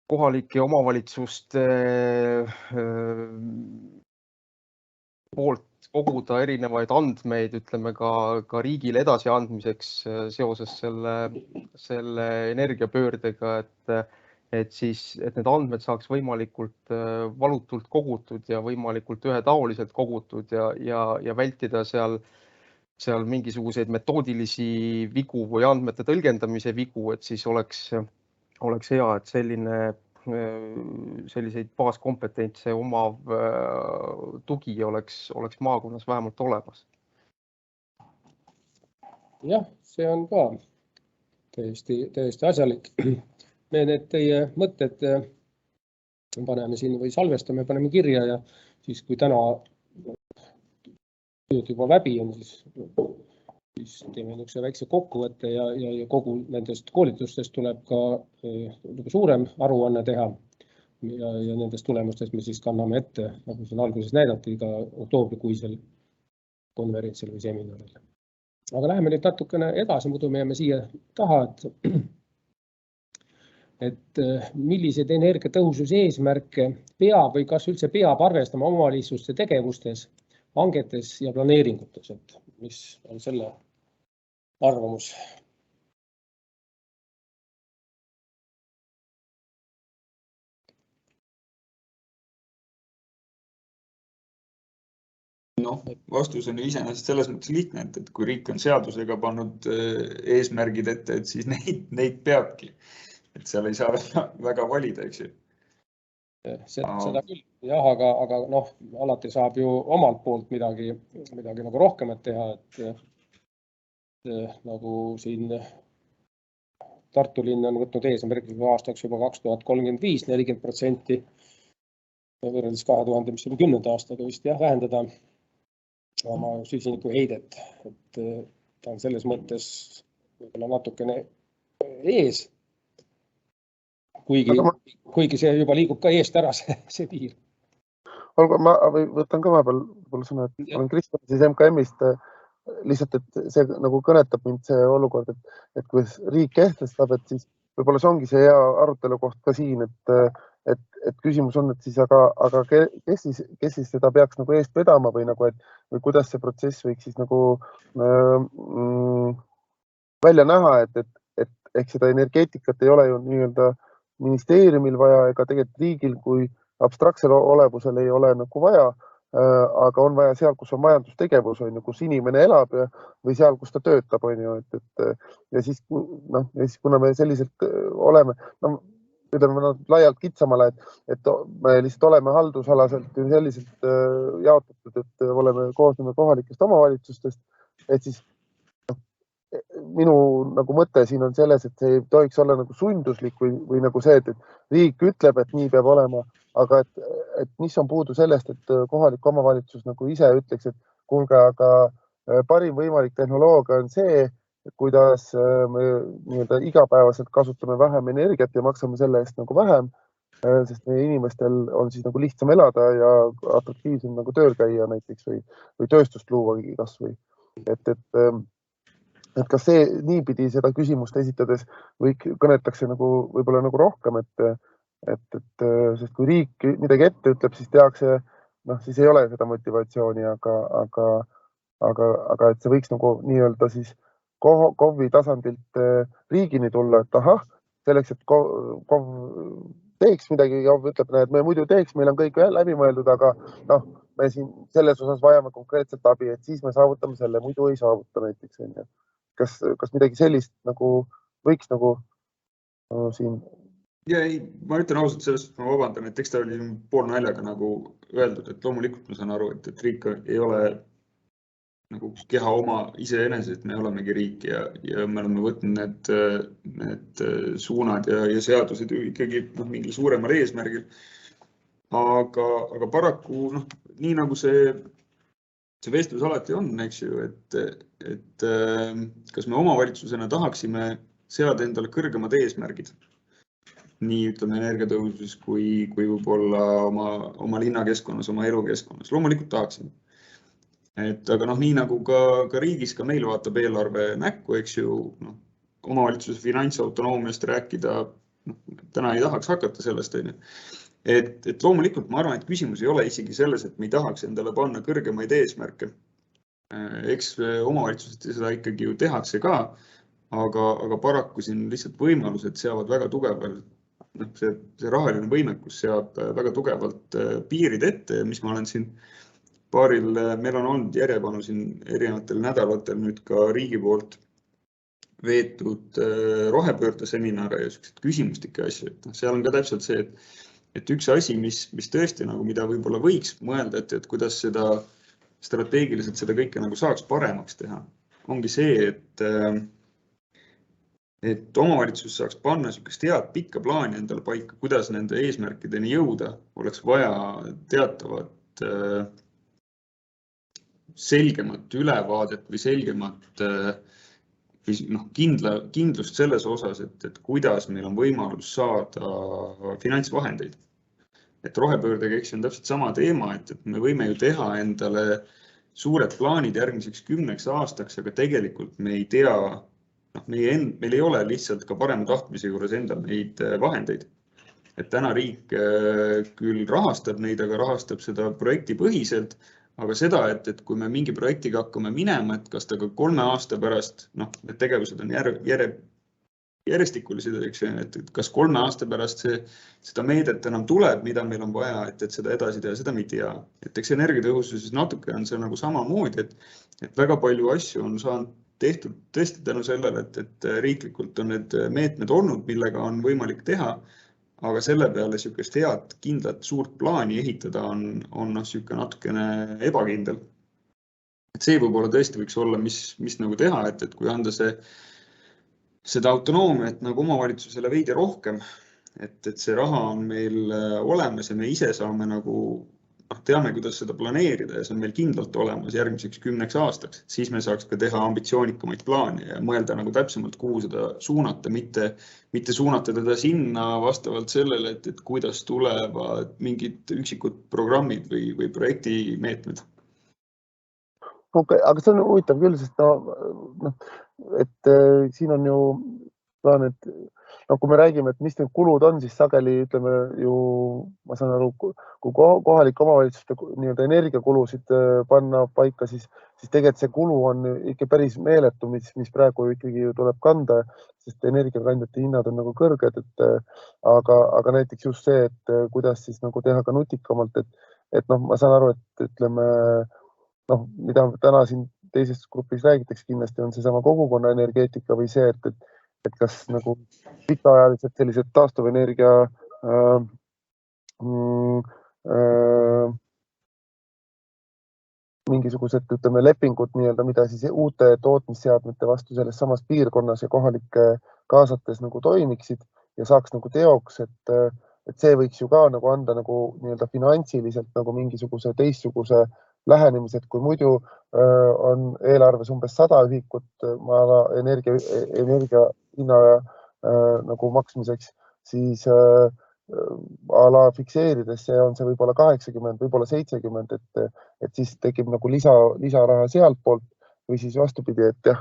kohalike omavalitsuste poolt koguda erinevaid andmeid, ütleme ka riigile edasi andmiseks seoses selle energiapöördega, et need andmed saaks võimalikult valutult kogutud ja võimalikult ühetaoliselt kogutud ja vältida seal mingisuguseid metoodilisi vigu või andmete tõlgendamise vigu, et siis oleks hea, et selliseid baaskompetentse omav tugi oleks maakonnas vähemalt olemas. Jah, see on ka täiesti asjalik. Me need teie mõtted paneme siin või salvestame, paneme kirja ja siis kui täna juba läbi on, siis teeme niisuguse väikse kokkuvõtte ja kogu nendest koolitustest tuleb ka suurem aruanne teha ja nendest tulemustest me siis kanname ette, nagu siin alguses näidati, ka oktoobrikuisel konverentsil või seminaril. Aga läheme nüüd natukene edasi, muidu me jääme siia taha, et milliseid energiatõhususe eesmärke peab või kas üldse peab arvestama omavalitsuste tegevustes, hangetes ja planeeringutes, et mis on selle arvamus? Vastus on ju iseenesest selles mõttes lihtne, et kui riik on seadusega pannud eesmärgid ette, et siis neid peabki. Et seal ei saa väga valida, eks ju. Seda küll, jah, aga noh, alati saab ju omalt poolt midagi nagu rohkemat teha, et nagu siin Tartu linn on võtnud eesmärgiks aastaks juba 2035 40% võrreldes 2010. aastaga vist vähendada oma süsinikuheidet, et ta on selles mõttes võib-olla natukene ees. Kuigi see juba liigub ka eest ära, see piir. Olgu, ma võtan ka vahepeal sõna, et olen Kristjan siis MKM-ist, lihtsalt, et see nagu kõnetab mind see olukord, et kui riik kehtestab, et siis võib-olla see ongi see hea arutelu koht ka siin, et küsimus on, et siis aga kes siis seda peaks nagu eest vedama või nagu, või kuidas see protsess võiks siis nagu välja näha, et ehk seda energeetikat ei ole ju nii-öelda ministeeriumil vaja ega tegelikult riigil kui abstraktsel olevusel ei ole nagu vaja, aga on vaja seal, kus on majandustegevus, kus inimene elab või seal, kus ta töötab, ja siis kuna me selliselt oleme, ütleme laialt kitsamale, et me lihtsalt oleme haldusalaselt selliselt jaotatud, et koosneme kohalikest omavalitsustest, et siis minu nagu mõte siin on selles, et see ei tohiks olla nagu sunduslik või nagu see, et riik ütleb, et nii peab olema, aga et mis on puudu sellest, et kohalik omavalitsus nagu ise ütleks, et kuulge, aga parim võimalik tehnoloogia on see, kuidas me nii-öelda igapäevaselt kasutame vähem energiat ja maksame selle eest nagu vähem, sest meie inimestel on siis nagu lihtsam elada ja atraktiivsem nagu tööl käia näiteks või tööstust luuagi kas või. Et kas see niipidi seda küsimust esitades või kõnetakse nagu võib-olla nagu rohkem, sest kui riik midagi ette ütleb, siis tehakse, siis ei ole seda motivatsiooni, aga et see võiks nagu nii-öelda siis KOV-i tasandilt riigini tulla, et ahah, selleks, et KOV teeks midagi, KOV ütleb, et me muidu teeks, meil on kõik läbi mõeldud, aga me siin selles osas vajame konkreetset abi, et siis me saavutame selle, muidu ei saavuta näiteks. Kas midagi sellist nagu võiks nagu siin? Ja ei, ma ütlen ausalt sellest, ma vabandan, et eks ta oli pool naljaga nagu öeldud, et loomulikult ma saan aru, et riik ei ole nagu keha oma iseenesest, me olemegi riik ja me oleme võtnud need suunad ja seadused ikkagi mingil suuremal eesmärgil. Aga paraku nii nagu see vestlus alati on, eks ju, et kas me omavalitsusena tahaksime seada endale kõrgemad eesmärgid, nii ütleme energiatõusus kui võib-olla oma linnakeskkonnas, oma elukeskkonnas. Loomulikult tahaksime. Aga nii nagu ka riigis, ka meil vaatab eelarve näkku, eks ju, omavalitsuse finantsautonoomiast rääkida, täna ei tahaks hakata sellest, et loomulikult ma arvan, et küsimus ei ole isegi selles, et me ei tahaks endale panna kõrgemaid eesmärke. Eks omavalitsused seda ikkagi ju tehakse ka, aga paraku siin lihtsalt võimalused seavad väga tugevalt, see rahaline võimekus seab väga tugevalt piirid ette, mis ma olen siin meil on olnud järjepanu siin erinevatel nädalatel nüüd ka riigi poolt veetud rohepöörde seminare ja sellised küsimustike asju. Seal on ka täpselt see, et üks asi, mis tõesti mida võib-olla võiks mõelda, et kuidas seda strateegiliselt seda kõike saaks paremaks teha, ongi see, et omavalitsus saaks panna sellist head pikka plaani endale paika, kuidas nende eesmärkideni jõuda, oleks vaja teatavat selgemat ülevaadet või selgemat kindlust selles osas, et kuidas meil on võimalus saada finantsvahendeid. Et rohepöördega on täpselt sama teema, et me võime ju teha endale suured plaanid järgmiseks 10 aastaks, aga tegelikult me ei tea, meil ei ole lihtsalt ka parema tahtmise juures endal neid vahendeid. Et täna riik küll rahastab neid, aga rahastab seda projektipõhiselt, aga seda, et kui me mingi projektiga hakkame minema, et kas ta ka 3 aasta pärast, need tegevused on järjestikulised, et kas 3 aasta pärast seda meedet enam tuleb, mida meil on vaja, et seda edasi teha, seda me ei tea. Et eks energiatõhususes natuke on see samamoodi, et väga palju asju on saanud tehtud tõesti tänu sellele, et riiklikult on need meetmed olnud, millega on võimalik teha, aga selle peale sihukest head, kindlat, suurt plaani ehitada on sihuke natukene ebakindel. Et see võib-olla tõesti võiks olla, mis nagu teha, et kui anda seda autonoomiat nagu omavalitsusele veidi rohkem, et see raha on meil olemas ja me ise saame nagu teame, kuidas seda planeerida ja see on meil kindlalt olemas järgmiseks 10 aastaks, siis me saaks ka teha ambitsioonikamaid plaane ja mõelda nagu täpsemalt, kuhu seda suunata, mitte suunata teda sinna vastavalt sellele, et kuidas tulevad mingid üksikud programmid või projektimeetmed. Okay, aga see on huvitav küll, sest et siin on ju plaan, et kui me räägime, et mis need kulud on, siis sageli ütleme ju, ma saan aru, kui kohalike omavalitsuste nii-öelda energiakulusid panna paika, siis tegelikult see kulu on ikka päris meeletu, mis praegu ikkagi ju tuleb kanda, sest energiakandjate hinnad on nagu kõrged, aga näiteks just see, et kuidas siis nagu teha ka nutikamalt, et ma saan aru, et ütleme, mida täna siin teises grupis räägitakse kindlasti on seesama kogukonna energeetika või see, et kas nagu pikaajaliselt sellised taastuvenergia mingisugused, ütleme, lepingud nii-öelda, mida siis uute tootmisseadmete vastu selles samas piirkonnas ja kohalike kaasates nagu toimiksid ja saaks nagu teoks, et see võiks ju ka nagu anda nagu nii-öelda finantsiliselt nagu mingisuguse teistsuguse lähenemised, kui muidu on eelarves umbes 100 ühikut energia hinna nagu maksmiseks, siis ala fikseerides on see võib-olla 80, võib-olla 70, et siis tekib nagu lisaraha sealt poolt või siis vastupidi, et jah.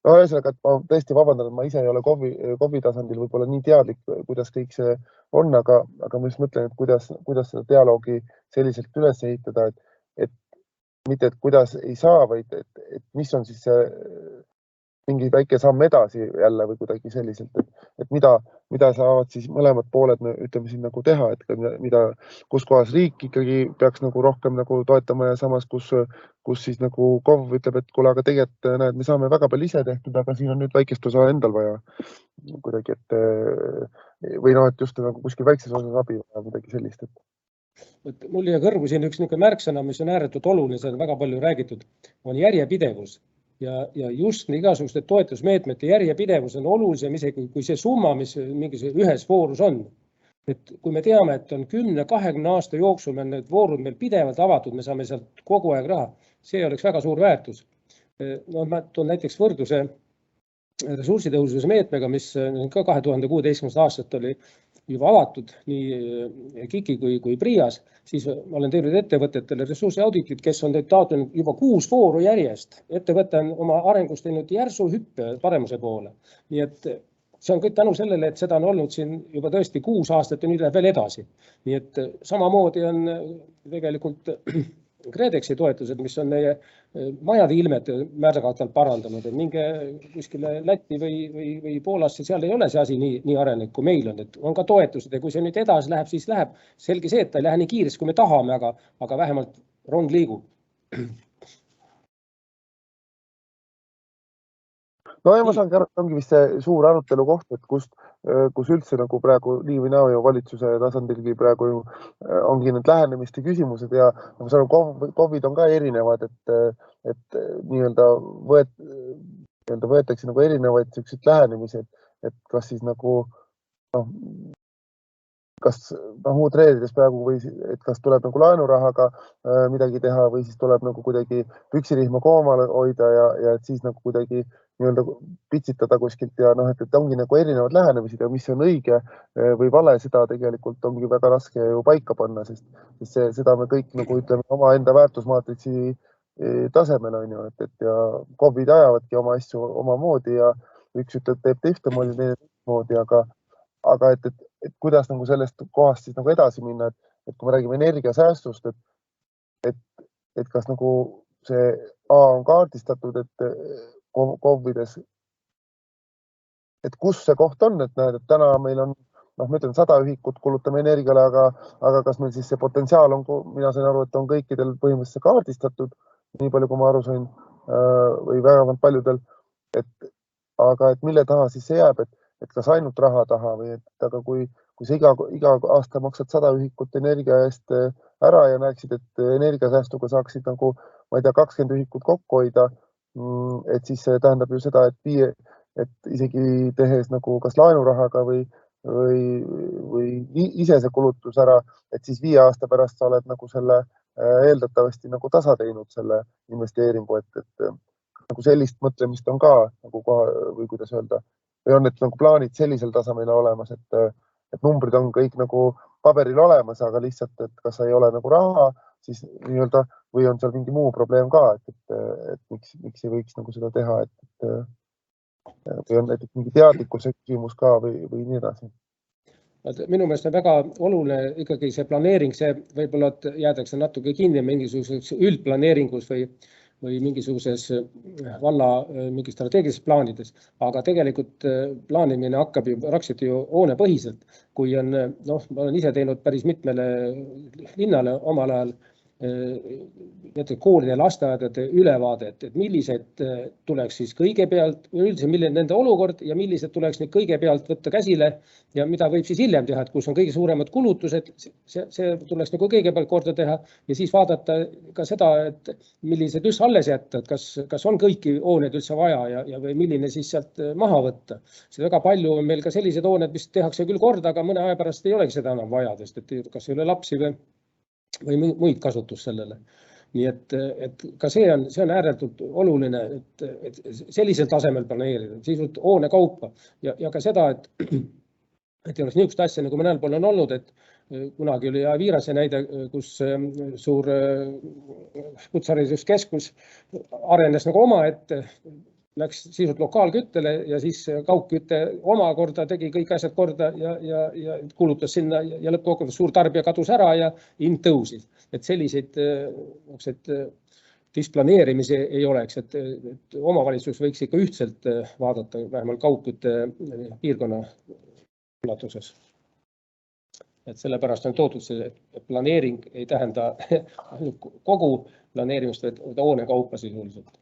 Ühesõnaga, et ma tõesti vabandan, et ma ise ei ole KOV-i tasandil võib-olla nii teadlik, kuidas kõik see on, aga ma just mõtlen, et kuidas seda dialoogi selliselt üles ehitada, et mitte, et kuidas ei saa, vaid et mis on siis see mingi väike samm edasi jälle või kuidagi selliselt, et mida saavad siis mõlemad pooled, ütleme siin nagu teha, et kus kohas riik ikkagi peaks nagu rohkem nagu toetama ja samas, kus siis nagu KOV ütleb, et kuule, aga tegelikult näed, me saame väga palju ise tehtud, aga siin on nüüd väikest osa endal vaja kuidagi, või et just nagu kuskil väikses osas abi vaja midagi sellist, Mul jäi kõrvu siin üks niisugune märksõna, mis on ääretult oluline, see on väga palju räägitud, on järjepidevus. Ja just igasuguste toetusmeetmete järjepidevus on olulisem isegi kui see summa, mis mingis ühes voorus on. Et kui me teame, et on 10-20 aasta jooksul meil need voorud meil pidevalt avatud, me saame sealt kogu aeg raha, see oleks väga suur väärtus. Ma toon näiteks võrdluse ressursitõhususe meetmega, mis ka 2016. aastat oli juba avatud nii KIK-i kui PRIAs, siis ma olen teinud ettevõtetele ressursiauditit, kes on taotlenud juba 6 vooru järjest. Ettevõte on oma arengust teinud järsu hüppe paremuse poole. Nii et see on kõik tänu sellele, et seda on olnud siin juba tõesti 6 aastat ja nüüd läheb veel edasi. Nii et samamoodi on tegelikult KredExi toetused, mis on meie majade ilmed märgatavalt parandanud, et minge kuskile Lätti või Poolasse, seal ei ole see asi nii arenenud, kui meil on, et on ka toetused ja kui see nüüd edasi läheb, siis läheb selge see, et ta ei lähe nii kiiresti, kui me tahame, aga vähemalt rong liigub. No ja ma saangi aru, ongi vist see suur arutelu koht, et kus üldse nagu praegu nii või naa ju valitsuse tasandilgi praegu ju ongi need lähenemiste küsimused ja ma saan aru, COVID on ka erinevad, et nii-öelda võetakse nagu erinevaid selliseid lähenemisi, et kas siis nagu kas uut reedides praegu või et kas tuleb nagu laenurahaga midagi teha või siis tuleb nagu kuidagi püksirihma koomale hoida ja et siis nagu kuidagi nii-öelda pitsitada kuskilt ja et ongi nagu erinevad lähenemised ja mis on õige või vale, seda tegelikult ongi väga raske ju paika panna, sest seda me kõik nagu ütleme oma enda väärtusmaatriksi tasemel on ju, et ja KOV-id ajavadki oma asju omamoodi ja üks ütleb, teeb teistmoodi, teine teistmoodi, aga et kuidas nagu sellest kohast siis nagu edasi minna, et kui me räägime energiasäästust, et kas nagu see on kaardistatud, et KOV-ides, et kus see koht on, et näed, et täna meil on, ma ütlen 100 ühikut kulutame energiale, aga kas meil siis see potentsiaal on, mina sain aru, et on kõikidel põhimõtteliselt kaardistatud, nii palju kui ma aru sain, või väga paljudel, aga et mille taha siis see jääb, et kas ainult raha taha või aga kui kui sa iga aasta maksad 100 ühikut energia eest ära ja näeksid, et energiasäästuga saaksid nagu, ma ei tea, 20 ühikut kokku hoida, et siis see tähendab ju seda, et isegi tehes nagu kas laenurahaga või ise see kulutus ära, et siis 5 aasta pärast sa oled nagu selle eeldatavasti nagu tasa teinud selle investeeringu, et nagu sellist mõtlemist on ka nagu või kuidas öelda, või on need nagu plaanid sellisel tasemel olemas, et numbrid on kõik nagu paberil olemas, aga lihtsalt, et kas ei ole nagu raha, siis nii-öelda, või on seal mingi muu probleem ka, et miks ei võiks nagu seda teha, või on näiteks mingi teadlikkuse küsimus ka või nii edasi. Minu meelest on väga oluline ikkagi see planeering, see võib-olla jäädakse natuke kinni mingisuguses üldplaneeringus või mingisuguses valla mingi strateegilises plaanides, aga tegelikult plaanimine hakkab ju praktiliselt ju hoonepõhiselt, kui on, ma olen ise teinud päris mitmele linnale omal ajal näiteks koolide ja lasteaedade ülevaade, et millised tuleks siis kõigepealt, üldse milline nende olukord ja millised tuleks nüüd kõigepealt võtta käsile ja mida võib siis hiljem teha, et kus on kõige suuremad kulutused, see tuleks nagu kõigepealt korda teha ja siis vaadata ka seda, et millised üldse alles jätta, et kas on kõiki hooneid üldse vaja ja või milline siis sealt maha võtta. See väga palju on meil ka sellised hooned, mis tehakse küll korda, aga mõne aja pärast ei olegi seda enam vaja, sest et kas ei ole lapsi või muid kasutus sellele. Nii et ka see on ääretult oluline, et sellisel tasemel planeerida, sisult hoone kaupa ja ka seda, et ei oleks niisugust asja, nagu mõnel pool on olnud, et kunagi oli Viirase näide, kus suur kutsehariduskeskus arenes nagu omaette, läks sisult lokaalküttele ja siis kaugkütte omakorda tegi kõik asjad korda ja kulutas sinna ja lõppkokkuvõttes suur tarbija kadus ära ja hind tõusis. Et selliseid displaneerimisi ei oleks, et omavalitsus võiks ikka ühtselt vaadata vähemalt kaugkütte piirkonna ulatuses. Et sellepärast on toodud see, et planeering ei tähenda kogu planeerimist, vaid hoone kaupa sisuliselt.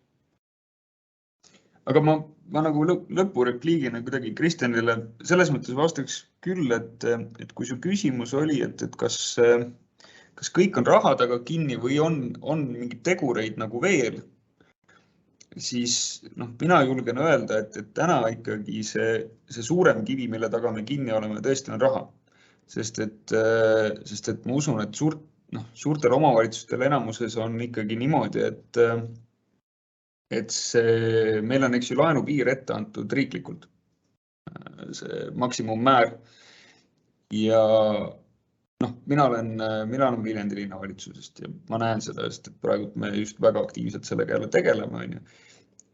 Aga ma nagu lõpurepliigina kuidagi Kristjanile selles mõttes vastaks küll, et kui su küsimus oli, et kas kõik on raha taga kinni või on mingeid tegureid nagu veel, siis mina julgen öelda, et täna ikkagi see suurem kivi, mille taga me kinni oleme, tõesti on raha. Sest et ma usun, et suurtel omavalitsustel enamuses on ikkagi niimoodi, et meil on laenupiir ette antud riiklikult, see maksimummäär. Ja mina olen Viljandi linnavalitsusest ja ma näen seda, sest et praegu me just väga aktiivselt sellega jälle tegeleme.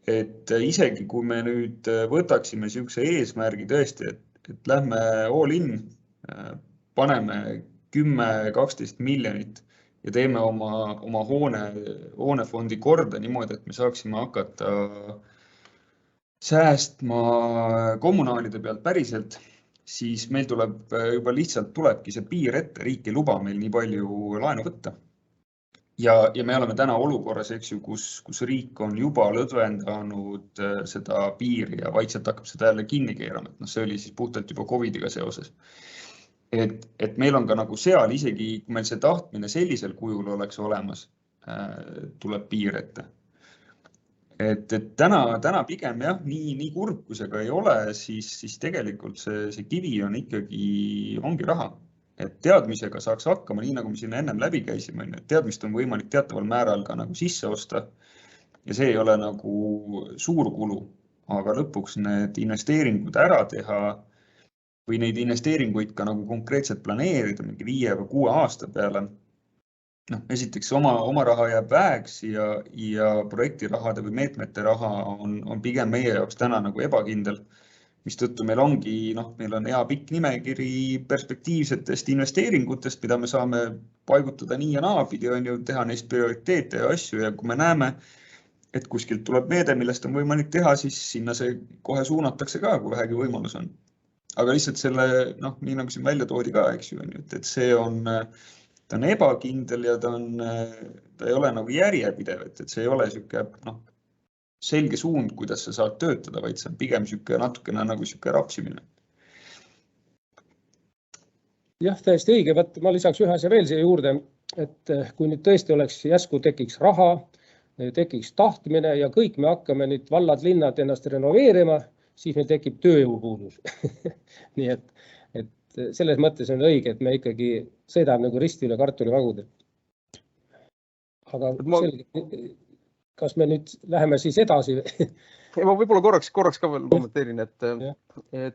Et isegi kui me nüüd võtaksime niisuguse eesmärgi tõesti, et lähme all in, paneme 10-12 miljonit ja teeme oma hoonefondi korda niimoodi, et me saaksime hakata säästma kommunaalide pealt päriselt, siis meil juba lihtsalt tulebki see piir ette, riik ei luba meil nii palju laenu võtta. Ja me oleme täna olukorras, kus riik on juba lõdvendanud seda piiri ja vaikselt hakkab seda jälle kinni keerama. See oli siis puhtalt juba COVIDiga seoses. Et meil on ka nagu seal isegi, kui meil see tahtmine sellisel kujul oleks olemas, tuleb piir ette. Et täna pigem jah, nii kurb kui see ka ei ole, siis tegelikult see kivi on ongi raha. Et teadmisega saaks hakkama, nii nagu me siin ennem läbi käisime, et teadmist on võimalik teataval määral ka nagu sisse osta ja see ei ole nagu suur kulu, aga lõpuks need investeeringud ära teha või neid investeeringuid ka nagu konkreetselt planeerida mingi 5 või 6 aasta peale. Esiteks oma raha jääb väheks ja projektirahade või meetmete raha on pigem meie jaoks täna nagu ebakindel, mistõttu meil ongi, meil on hea pikk nimekiri perspektiivsetest investeeringutest, mida me saame paigutada nii ja naapidi, teha neist prioriteete ja asju ja kui me näeme, et kuskilt tuleb meede, millest on võimalik teha, siis sinna see kohe suunatakse ka, kui vähegi võimalus on. Aga lihtsalt selle, nii nagu siin välja toodi ka, et see ta on ebakindel ja ta ei ole nagu järjepidev, et see ei ole selge suund, kuidas sa saad töötada, vaid see on pigem natukene nagu rapsimine. Jah, täiesti õige. Ma lisaks ühe asja veel siia juurde, et kui nüüd tõesti oleks järsku tekiks raha, tekiks tahtmine ja kõik me hakkame nüüd vallad, linnad ennast renoveerima, siis meil tekib tööjõupuudus. Nii et selles mõttes on õige, et me ikkagi sõidame nagu risti üle kartulivagude. Aga selge, kas me nüüd läheme siis edasi? Ma võib-olla korraks ka veel kommenteerin, et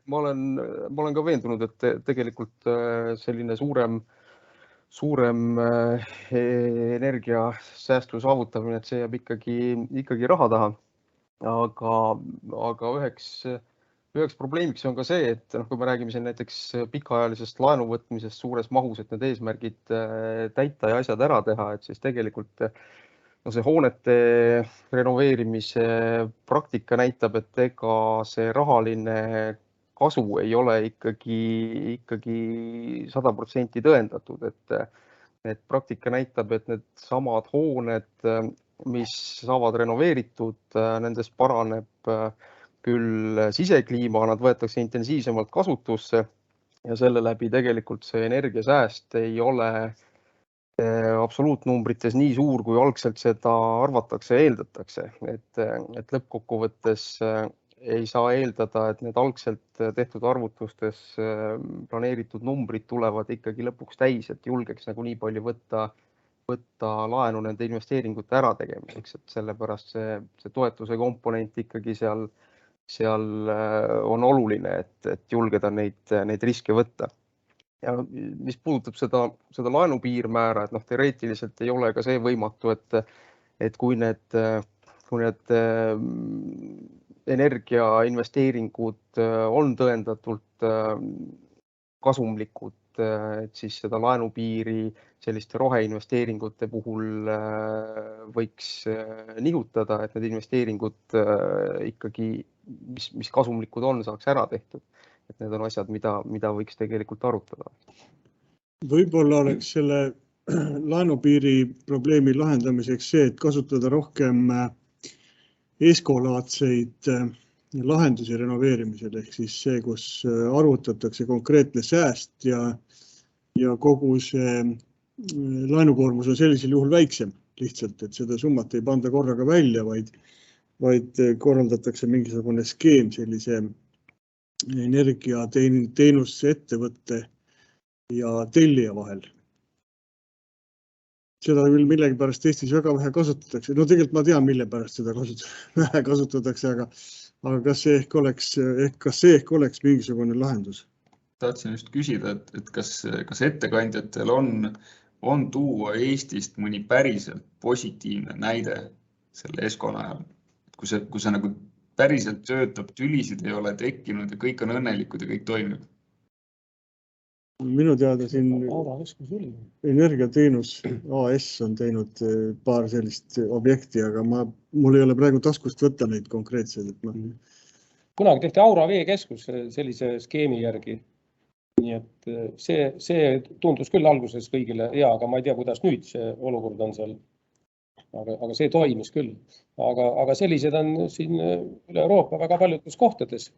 ma olen ka veendunud, et tegelikult selline suurem energiasäästu saavutamine, et see jääb ikkagi raha taha. Aga üheks probleemiks on ka see, et kui me räägime siin näiteks pikaajalisest laenu võtmisest suures mahus, et need eesmärgid täita ja asjad ära teha, et siis tegelikult see hoonete renoveerimise praktika näitab, et ega see rahaline kasu ei ole ikkagi 100% tõendatud, et praktika näitab, et need samad hooned, mis saavad renoveeritud, nendes paraneb küll sisekliima, nad võetakse intensiivsemalt kasutusse ja selle läbi tegelikult see energiasääst ei ole absoluutnumbrites nii suur, kui algselt seda arvatakse ja eeldatakse, et lõppkokkuvõttes ei saa eeldada, et need algselt tehtud arvutustes planeeritud numbrid tulevad ikkagi lõpuks täis, et julgeks nagu nii palju võtta laenu nende investeeringute ärategemiseks, et sellepärast see toetuse komponent ikkagi seal on oluline, et julgeda neid riske võtta. Ja mis puudutab seda laenupiirmäära, et teoreetiliselt ei ole ka see võimatu, et kui need energiainvesteeringud on tõendatult kasumlikud, et siis seda laenupiiri selliste roheinvesteeringute puhul võiks nihutada, et need investeeringud ikkagi, mis kasumlikud on, saaks ära tehtud. Et need on asjad, mida võiks tegelikult arutada. Võib-olla oleks selle laenupiiri probleemi lahendamiseks see, et kasutada rohkem ESCO-laadseid lahendusi renoveerimisel, ehk siis see, kus arvutatakse konkreetne sääst ja kogu see laenukoormus on sellisel juhul väiksem lihtsalt, et seda summat ei panda korraga välja, vaid korraldatakse mingisugune skeem sellise energiateenuse ettevõtte ja tellija vahel. Seda küll millegipärast Eestis väga vähe kasutatakse. No tegelikult ma tean, mille pärast seda vähe kasutatakse, aga kas see ehk oleks mingisugune lahendus? Tahtsin just küsida, et kas ettekandjatel on tuua Eestist mõni päriselt positiivne näide selle ESCO najal? Kui see nagu päriselt töötab, tülisid ei ole tekkinud ja kõik on õnnelikud ja kõik toimib. Minu teada siin Energiateenus AS on teinud paar sellist objekti, aga mul ei ole praegu taskust võtta neid konkreetseid. Kunagi tehti Aura veekeskus sellise skeemi järgi. Nii et see tundus küll alguses kõigile hea, aga ma ei tea, kuidas nüüd see olukord on seal. Aga see toimis küll. Aga sellised on siin üle Euroopa väga paljudes kohtades.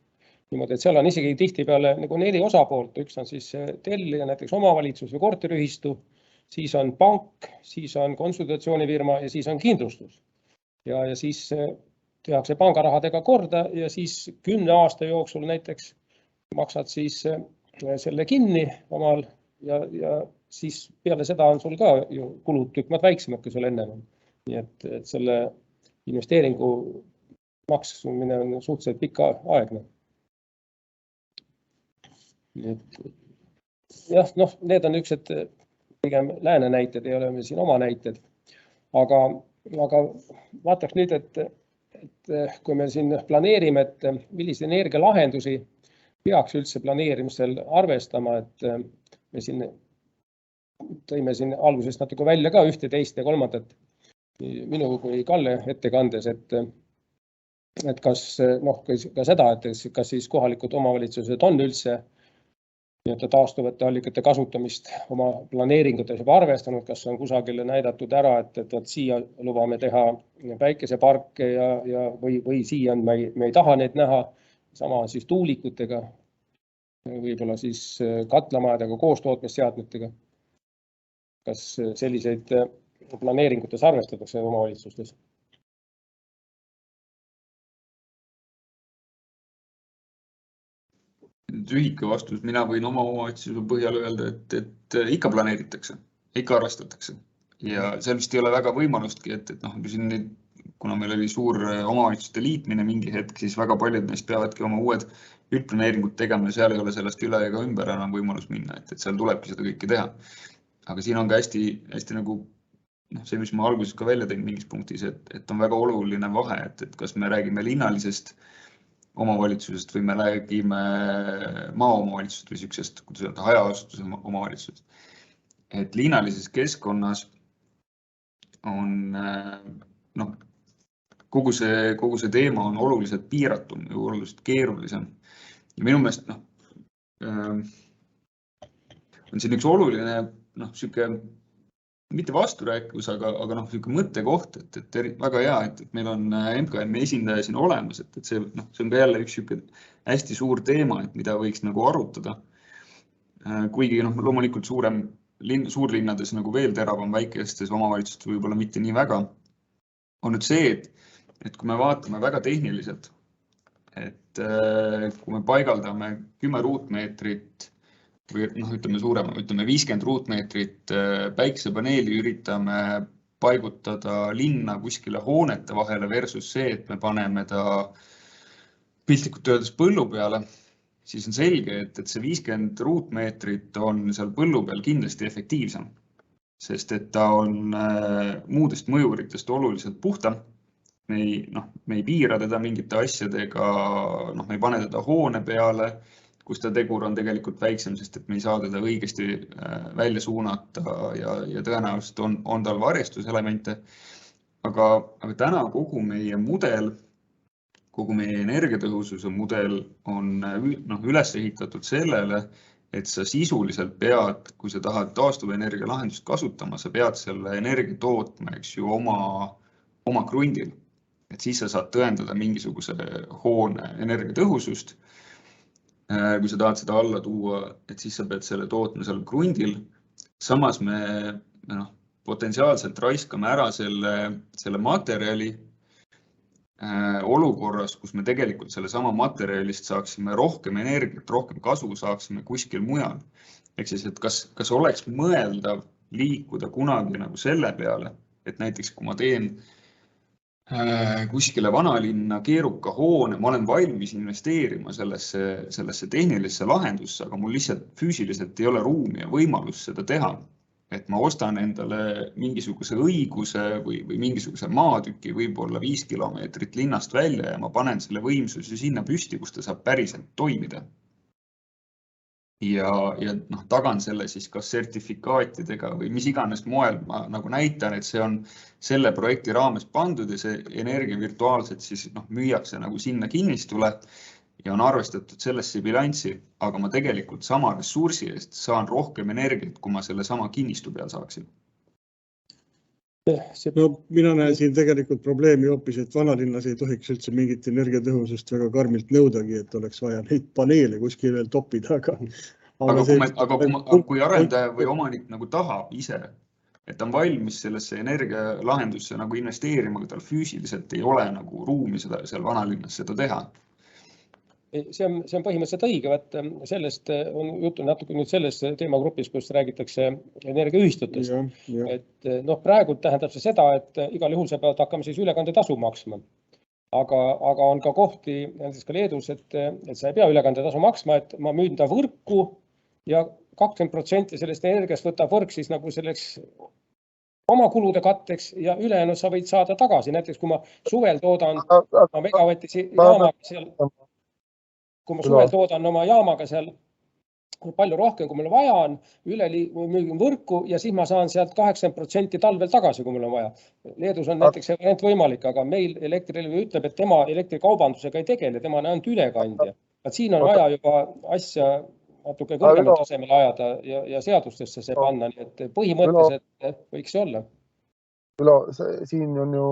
Niimoodi, et seal on isegi tihtipeale nagu 4 osapoolt. Üks on siis tellija, näiteks omavalitsus või korteriühistu, siis on pank, siis on konsultatsioonifirma ja siis on kindlustus. Ja siis tehakse pangarahadega korda ja siis 10 aasta jooksul näiteks maksad siis selle kinni omal ja siis peale seda on sul ka ju kulud tükk maad väiksemad, kui sul enne on. Nii et selle investeeringu maksumine on suhteliselt pika aegne. Jah, need on üksed pigem lääne näited, ei ole meil siin oma näited. Aga vaataks nüüd, et kui me siin planeerime, et millise energialahendusi peaks üldse planeerimisel arvestama, et me siin tõime siin algusest natuke välja ka ühte, teist ja kolmandat minu kui Kalle ettekandes, et kas ka seda, et kas siis kohalikud omavalitsused on üldse taastuvate allikate kasutamist oma planeeringutes juba arvestanud, kas on kusagile näidatud ära, et siia lubame teha päikeseparke või siia me ei taha neid näha, sama siis tuulikutega. võib-olla siis katlamajadega, koostootmisseadmetega. Kas selliseid planeeringutes arvestatakse omavalitsustes? Lühike vastus, mina võin oma omavalitsuse põhjal öelda, et ikka planeeritakse, ikka arvestatakse. Ja seal vist ei ole väga võimalustki, et kuna meil oli suur omavalitsuste liitmine mingi hetk, siis väga paljud neist peavadki oma uued üldplaneeringud tegema ja seal ei ole sellest üle ega ümber enam võimalus minna, et seal tulebki seda kõike teha. Aga siin on ka hästi nagu see, mis ma alguses ka välja tõin mingis punktis, et on väga oluline vahe, et kas me räägime linnalisest omavalitsusest või me räägime maaomavalitsusest või siuksest, kuidas öelda, hajaasustuse omavalitsusest. Et linnalises keskkonnas on kogu see teema on oluliselt piiratum ja oluliselt keerulisem. Ja minu meelest on siin üks oluline siuke mitte vasturääkivus, aga siuke mõttekoht, et väga hea, et meil on MKM esindaja siin olemas, et see on ka jälle üks siuke hästi suur teema, et mida võiks nagu arutada. Kuigi loomulikult suurlinnades nagu veel teravam, väikestes omavalitsustes võib-olla mitte nii väga, on nüüd see, et kui me vaatame väga tehniliselt, et kui me paigaldame 10 ruutmeetrit või ütleme suurema, 50 ruutmeetrit päiksepaneeli üritame paigutada linna kuskile hoonete vahele versus see, et me paneme ta piltlikult öeldes põllu peale, siis on selge, et see 50 ruutmeetrit on seal põllu peal kindlasti efektiivsem, sest et ta on muudest mõjuritest oluliselt puhtam. Me ei piira teda mingite asjadega, me ei pane teda hoone peale, kus ta tegur on tegelikult väiksem, sest et me ei saa teda õigesti välja suunata ja tõenäoliselt on tal varjestuselemente. Aga täna kogu meie mudel, kogu meie energiatõhususe mudel on üles ehitatud sellele, et sa sisuliselt pead, kui sa tahad taastuvenergia lahendust kasutama, sa pead selle energia tootma, oma krundil. Et siis sa saad tõendada mingisuguse hoone energiatõhusust. Kui sa tahad seda alla tuua, et siis sa pead selle tootma seal krundil. Samas me potentsiaalselt raiskame ära selle materjali olukorras, kus me tegelikult selle sama materjalist saaksime rohkem energiat, rohkem kasu saaksime kuskil mujal. Ehk siis, et kas oleks mõeldav liikuda kunagi nagu selle peale, et näiteks kui ma teen kuskile vanalinna keeruka hoone, ma olen valmis investeerima sellesse tehnilisse lahendusse, aga mul lihtsalt füüsiliselt ei ole ruumi ja võimalus seda teha. Et ma ostan endale mingisuguse õiguse või mingisuguse maatüki võib-olla 5 kilomeetrit linnast välja ja ma panen selle võimsuse sinna püsti, kus ta saab päriselt toimida. Ja tagan selle siis kas sertifikaatidega või mis iganes moel ma nagu näitan, et see on selle projekti raames pandud ja see energia virtuaalselt siis müüakse nagu sinna kinnistule ja on arvestatud sellesse bilanssi, aga ma tegelikult sama ressursi eest saan rohkem energiat, kui ma selle sama kinnistu peal saaksin. Mina näen siin tegelikult probleemi hoopis, et vanalinnas ei tohiks üldse mingit energiatõhusust väga karmilt nõudagi, et oleks vaja neid paneele kuskil veel toppida. Aga kui arendaja või omanik nagu tahab ise, et ta on valmis sellesse energialahendusse nagu investeerima, aga tal füüsiliselt ei ole nagu ruumi seal vanalinnas seda teha. See on põhimõtteliselt õige, et sellest on juttu natuke nüüd selles teemagrupis, kus räägitakse energiaühistutest. Et praegu tähendab see seda, et igal juhul sa pead hakkama siis ülekandetasu maksma. Aga on ka kohti, näiteks ka Leedus, et sa ei pea ülekandetasu maksma, et ma müün ta võrku ja 20% sellest energiast võtab võrk siis nagu selleks oma kulude katteks ja ülejäänud sa võid saada tagasi. Näiteks kui ma suvel toodan megavati jaamaga seal, kui ma suvel toodan oma jaamaga seal palju rohkem, kui mul vaja on, müügin võrku ja siis ma saan sealt 80% talvel tagasi, kui mul on vaja. Leedus on näiteks see variant võimalik, aga meil Elektrilevi ütleb, et tema elektrikaubandusega ei tegele, tema on ainult ülekandja. Siin on vaja juba asja natuke kõrgemal tasemel ajada ja seadustesse see panna, nii et põhimõtteliselt võiks olla. Siin on ju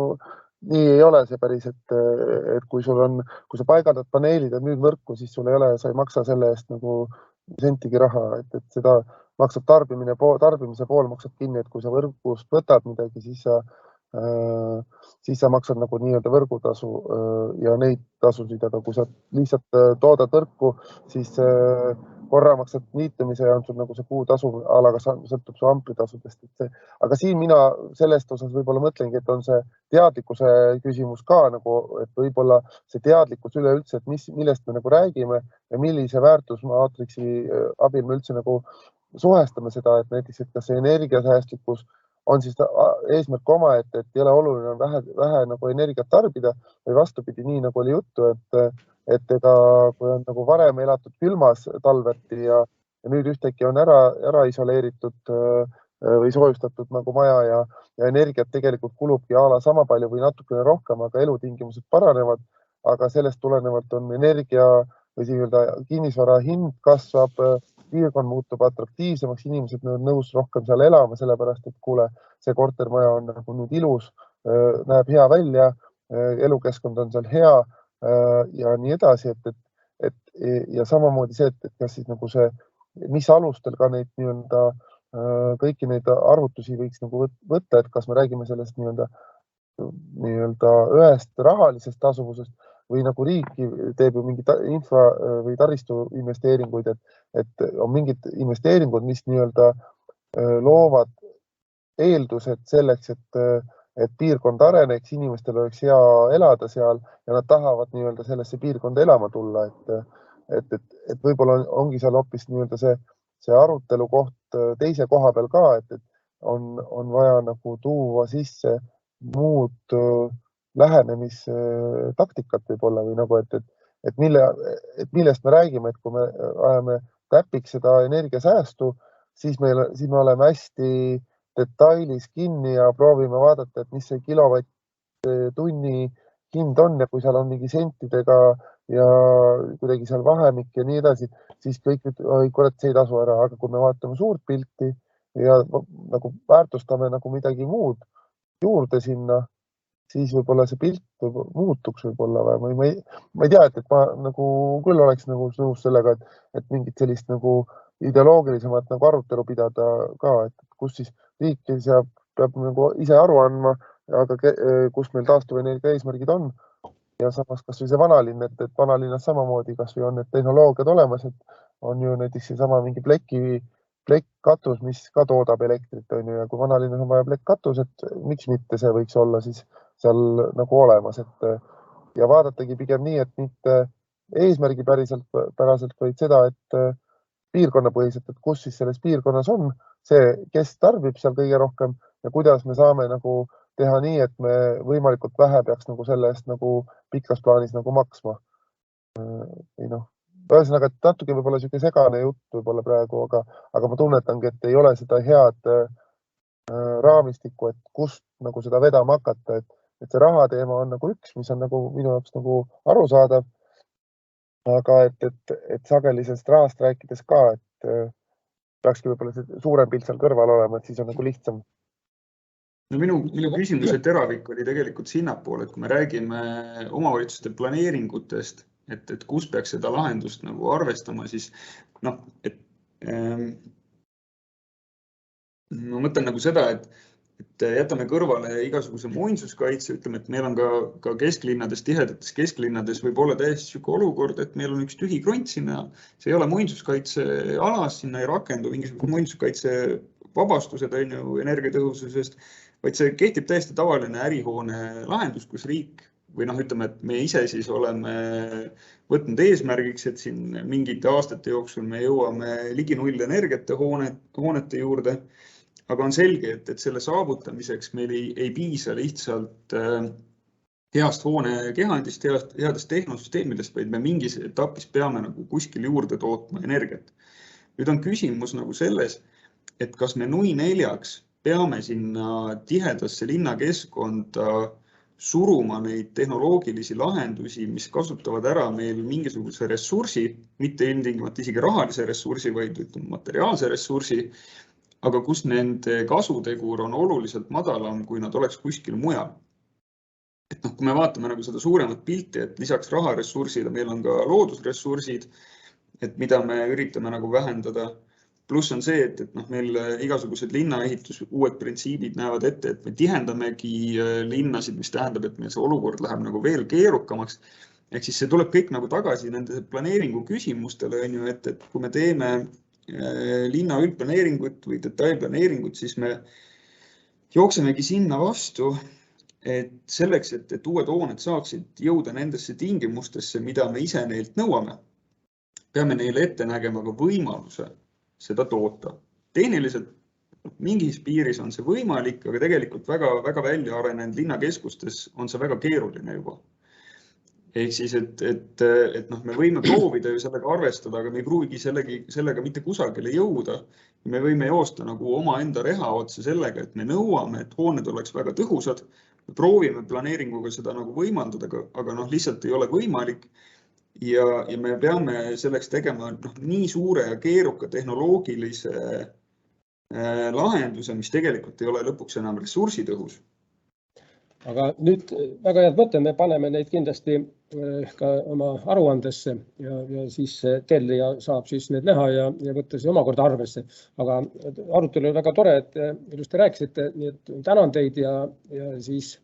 nii ei ole see päris, et kui sa paigaldad paneelid ja müüd võrku, siis sul ei ole, sa ei maksa selle eest nagu sentigi raha, et seda maksab tarbimise pool maksab kinni, et kui sa võrgust võtad midagi, siis sa maksad nagu nii-öelda võrgutasu ja neid tasusid, aga kui sa lihtsalt toodad võrku, siis korra maksad liitumise ja on sul nagu see kuutasu alaga sõltub su amplitasudest. Aga siin mina sellest osas võib-olla mõtlengi, et on see teadlikkuse küsimus ka nagu, et võib-olla see teadlikkus üleüldse, et millest me nagu räägime ja millise väärtusmaatriksi abil me üldse nagu suhestame seda, et näiteks, et kas see energiasäästlikkus on siis eesmärk oma, et ei ole oluline on vähe nagu energiat tarbida või vastupidi, nii nagu oli juttu, et ega kui on nagu varem elatud külmas talveti ja nüüd ühtegi on ära isoleeritud või soojustatud nagu maja ja energiat tegelikult kulubki a la sama palju või natukene rohkem, aga elutingimused paranevad, aga sellest tulenevalt on energia või kinnisvara hind kasvab, piirkond muutub atraktiivsemaks, inimesed on nõus rohkem seal elama, sellepärast, et kuule, see kortermaja on nagu nüüd ilus, näeb hea välja, elukeskkond on seal hea ja nii edasi, ja samamoodi see, et kas siis nagu see, mis alustel ka neid nii-öelda kõiki neid arvutusi võiks nagu võtta, et kas me räägime sellest nii-öelda ühest rahalisest tasuvusest või nagu riiki teeb ju mingi infra või taristu investeeringuid, et on mingid investeeringud, mis nii-öelda loovad eeldused selleks, et piirkond areneks, inimestel oleks hea elada seal ja nad tahavad nii-öelda sellesse piirkonda elama tulla, et võib-olla ongi seal hoopis nii-öelda see arutelu koht teise koha peal ka, et on vaja nagu tuua sisse muud lähenemistaktikat võib-olla või nagu, et millest me räägime, et kui me ajame täpiks seda energiasäästu, siis me oleme hästi detailis kinni ja proovime vaadata, et mis see kilovatt-tunni hind on ja kui seal on mingi sentidega ja kuidagi seal vahemik ja nii edasi, siis kõik kurat, see ei tasu ära, aga kui me vaatame suurt pilti ja nagu väärtustame nagu midagi muud juurde sinna, siis võib-olla see pilt muutuks võib-olla või ma ei tea, et ma nagu küll oleks nagu nõus sellega, et mingit sellist nagu ideoloogilisemat nagu arutelu pidada ka, et kus siis riik peab nagu ise aru andma, aga kus meil taastuvenergia eesmärgid on ja samas kas või see vanalinn, et vanalinnas samamoodi kas või on need tehnoloogiad olemas, et on ju näiteks seesama mingi plekkkatus, mis ka toodab elektrit, on ju, ja kui vanalinnas on vaja plekkkatus, et miks mitte see võiks olla siis seal nagu olemas, ja vaadatagi pigem nii, et mitte eesmärgi päraselt, vaid seda, et piirkonnapõhiselt, et kus siis selles piirkonnas on see, kes tarbib seal kõige rohkem ja kuidas me saame nagu teha nii, et me võimalikult vähe peaks nagu selle eest nagu pikas plaanis nagu maksma. Ühesõnaga, et natuke võib-olla selline segane jutt võib-olla praegu, aga ma tunnetangi, et ei ole seda head raamistikku, et kust nagu seda vedama hakata, et see raha teema on nagu üks, mis on nagu minu jaoks nagu arusaadav, aga et sageli sellest rahast rääkides ka, et peakski võib-olla see suurem pilt seal kõrval olema, et siis on nagu lihtsam. No minu küsimuse teravik oli tegelikult sinnapoole, et kui me räägime omavalitsuste planeeringutest, et kus peaks seda lahendust nagu arvestama, siis ma mõtlen nagu seda, et jätame kõrvale igasuguse muinsuskaitse, ütleme, et meil on ka kesklinnades, tihedates kesklinnades võib olla täiesti siuke olukord, et meil on üks tühi krunt sinna, see ei ole muinsuskaitse alas, sinna ei rakendu mingisugune muinsuskaitse vabastused on ju energiatõhususest, vaid see kehtib täiesti tavaline ärihoone lahendus, kus riik või ütleme, et me ise siis oleme võtnud eesmärgiks, et siin mingite aastate jooksul me jõuame ligi nullenergiate hoonete juurde, aga on selge, et selle saavutamiseks meil ei piisa lihtsalt heast hoonekehandist, headest tehnosüsteemidest, vaid me mingis etapis peame nagu kuskil juurde tootma energiat. Nüüd on küsimus nagu selles, et kas me nui neljaks peame sinna tihedasse linnakeskkonda suruma neid tehnoloogilisi lahendusi, mis kasutavad ära meil mingisuguse ressursi, mitte ilmtingimata isegi rahalise ressursi, vaid materiaalse ressursi, aga kus nende kasutegur on oluliselt madalam, kui nad oleks kuskil mujal. et kui me vaatame nagu seda suuremat pilti, et lisaks raharessursile meil on ka loodusressursid, et mida me üritame nagu vähendada. Pluss on see, et meil igasugused linnaehitus, uued printsiibid näevad ette, et me tihendamegi linnasid, mis tähendab, et meil see olukord läheb nagu veel keerukamaks. Ehk siis see tuleb kõik nagu tagasi nende planeeringu küsimustele, et kui me teeme linna üldplaneeringut või detailplaneeringut, siis me jooksemegi sinna vastu, et selleks, et uued hooned saaksid jõuda nendesse tingimustesse, mida me ise neilt nõuame, peame neile ette nägema ka võimaluse seda toota. Tehniliselt mingis piiris on see võimalik, aga tegelikult väga välja arenenud linnakeskustes on see väga keeruline juba. Ehk siis, et me võime proovida ju sellega arvestada, aga me ei pruugi sellega mitte kusagile jõuda. Me võime joosta nagu omaenda reha otsa sellega, et me nõuame, et hooned oleks väga tõhusad. Me proovime planeeringuga seda nagu võimaldada, aga lihtsalt ei ole võimalik. Ja me peame selleks tegema nii suure ja keeruka tehnoloogilise lahenduse, mis tegelikult ei ole lõpuks enam ressursitõhus. Aga nüüd väga head mõte, me paneme neid kindlasti ka oma aruandesse ja siis tellija saab siis need näha ja võtta see omakorda arvesse. Aga arutelu on väga tore, et ilusti rääkisite, nii et tänan teid ja siis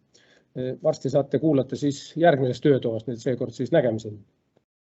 varsti saate kuulata siis järgmisest töötoast, nüüd seekord siis nägemisel.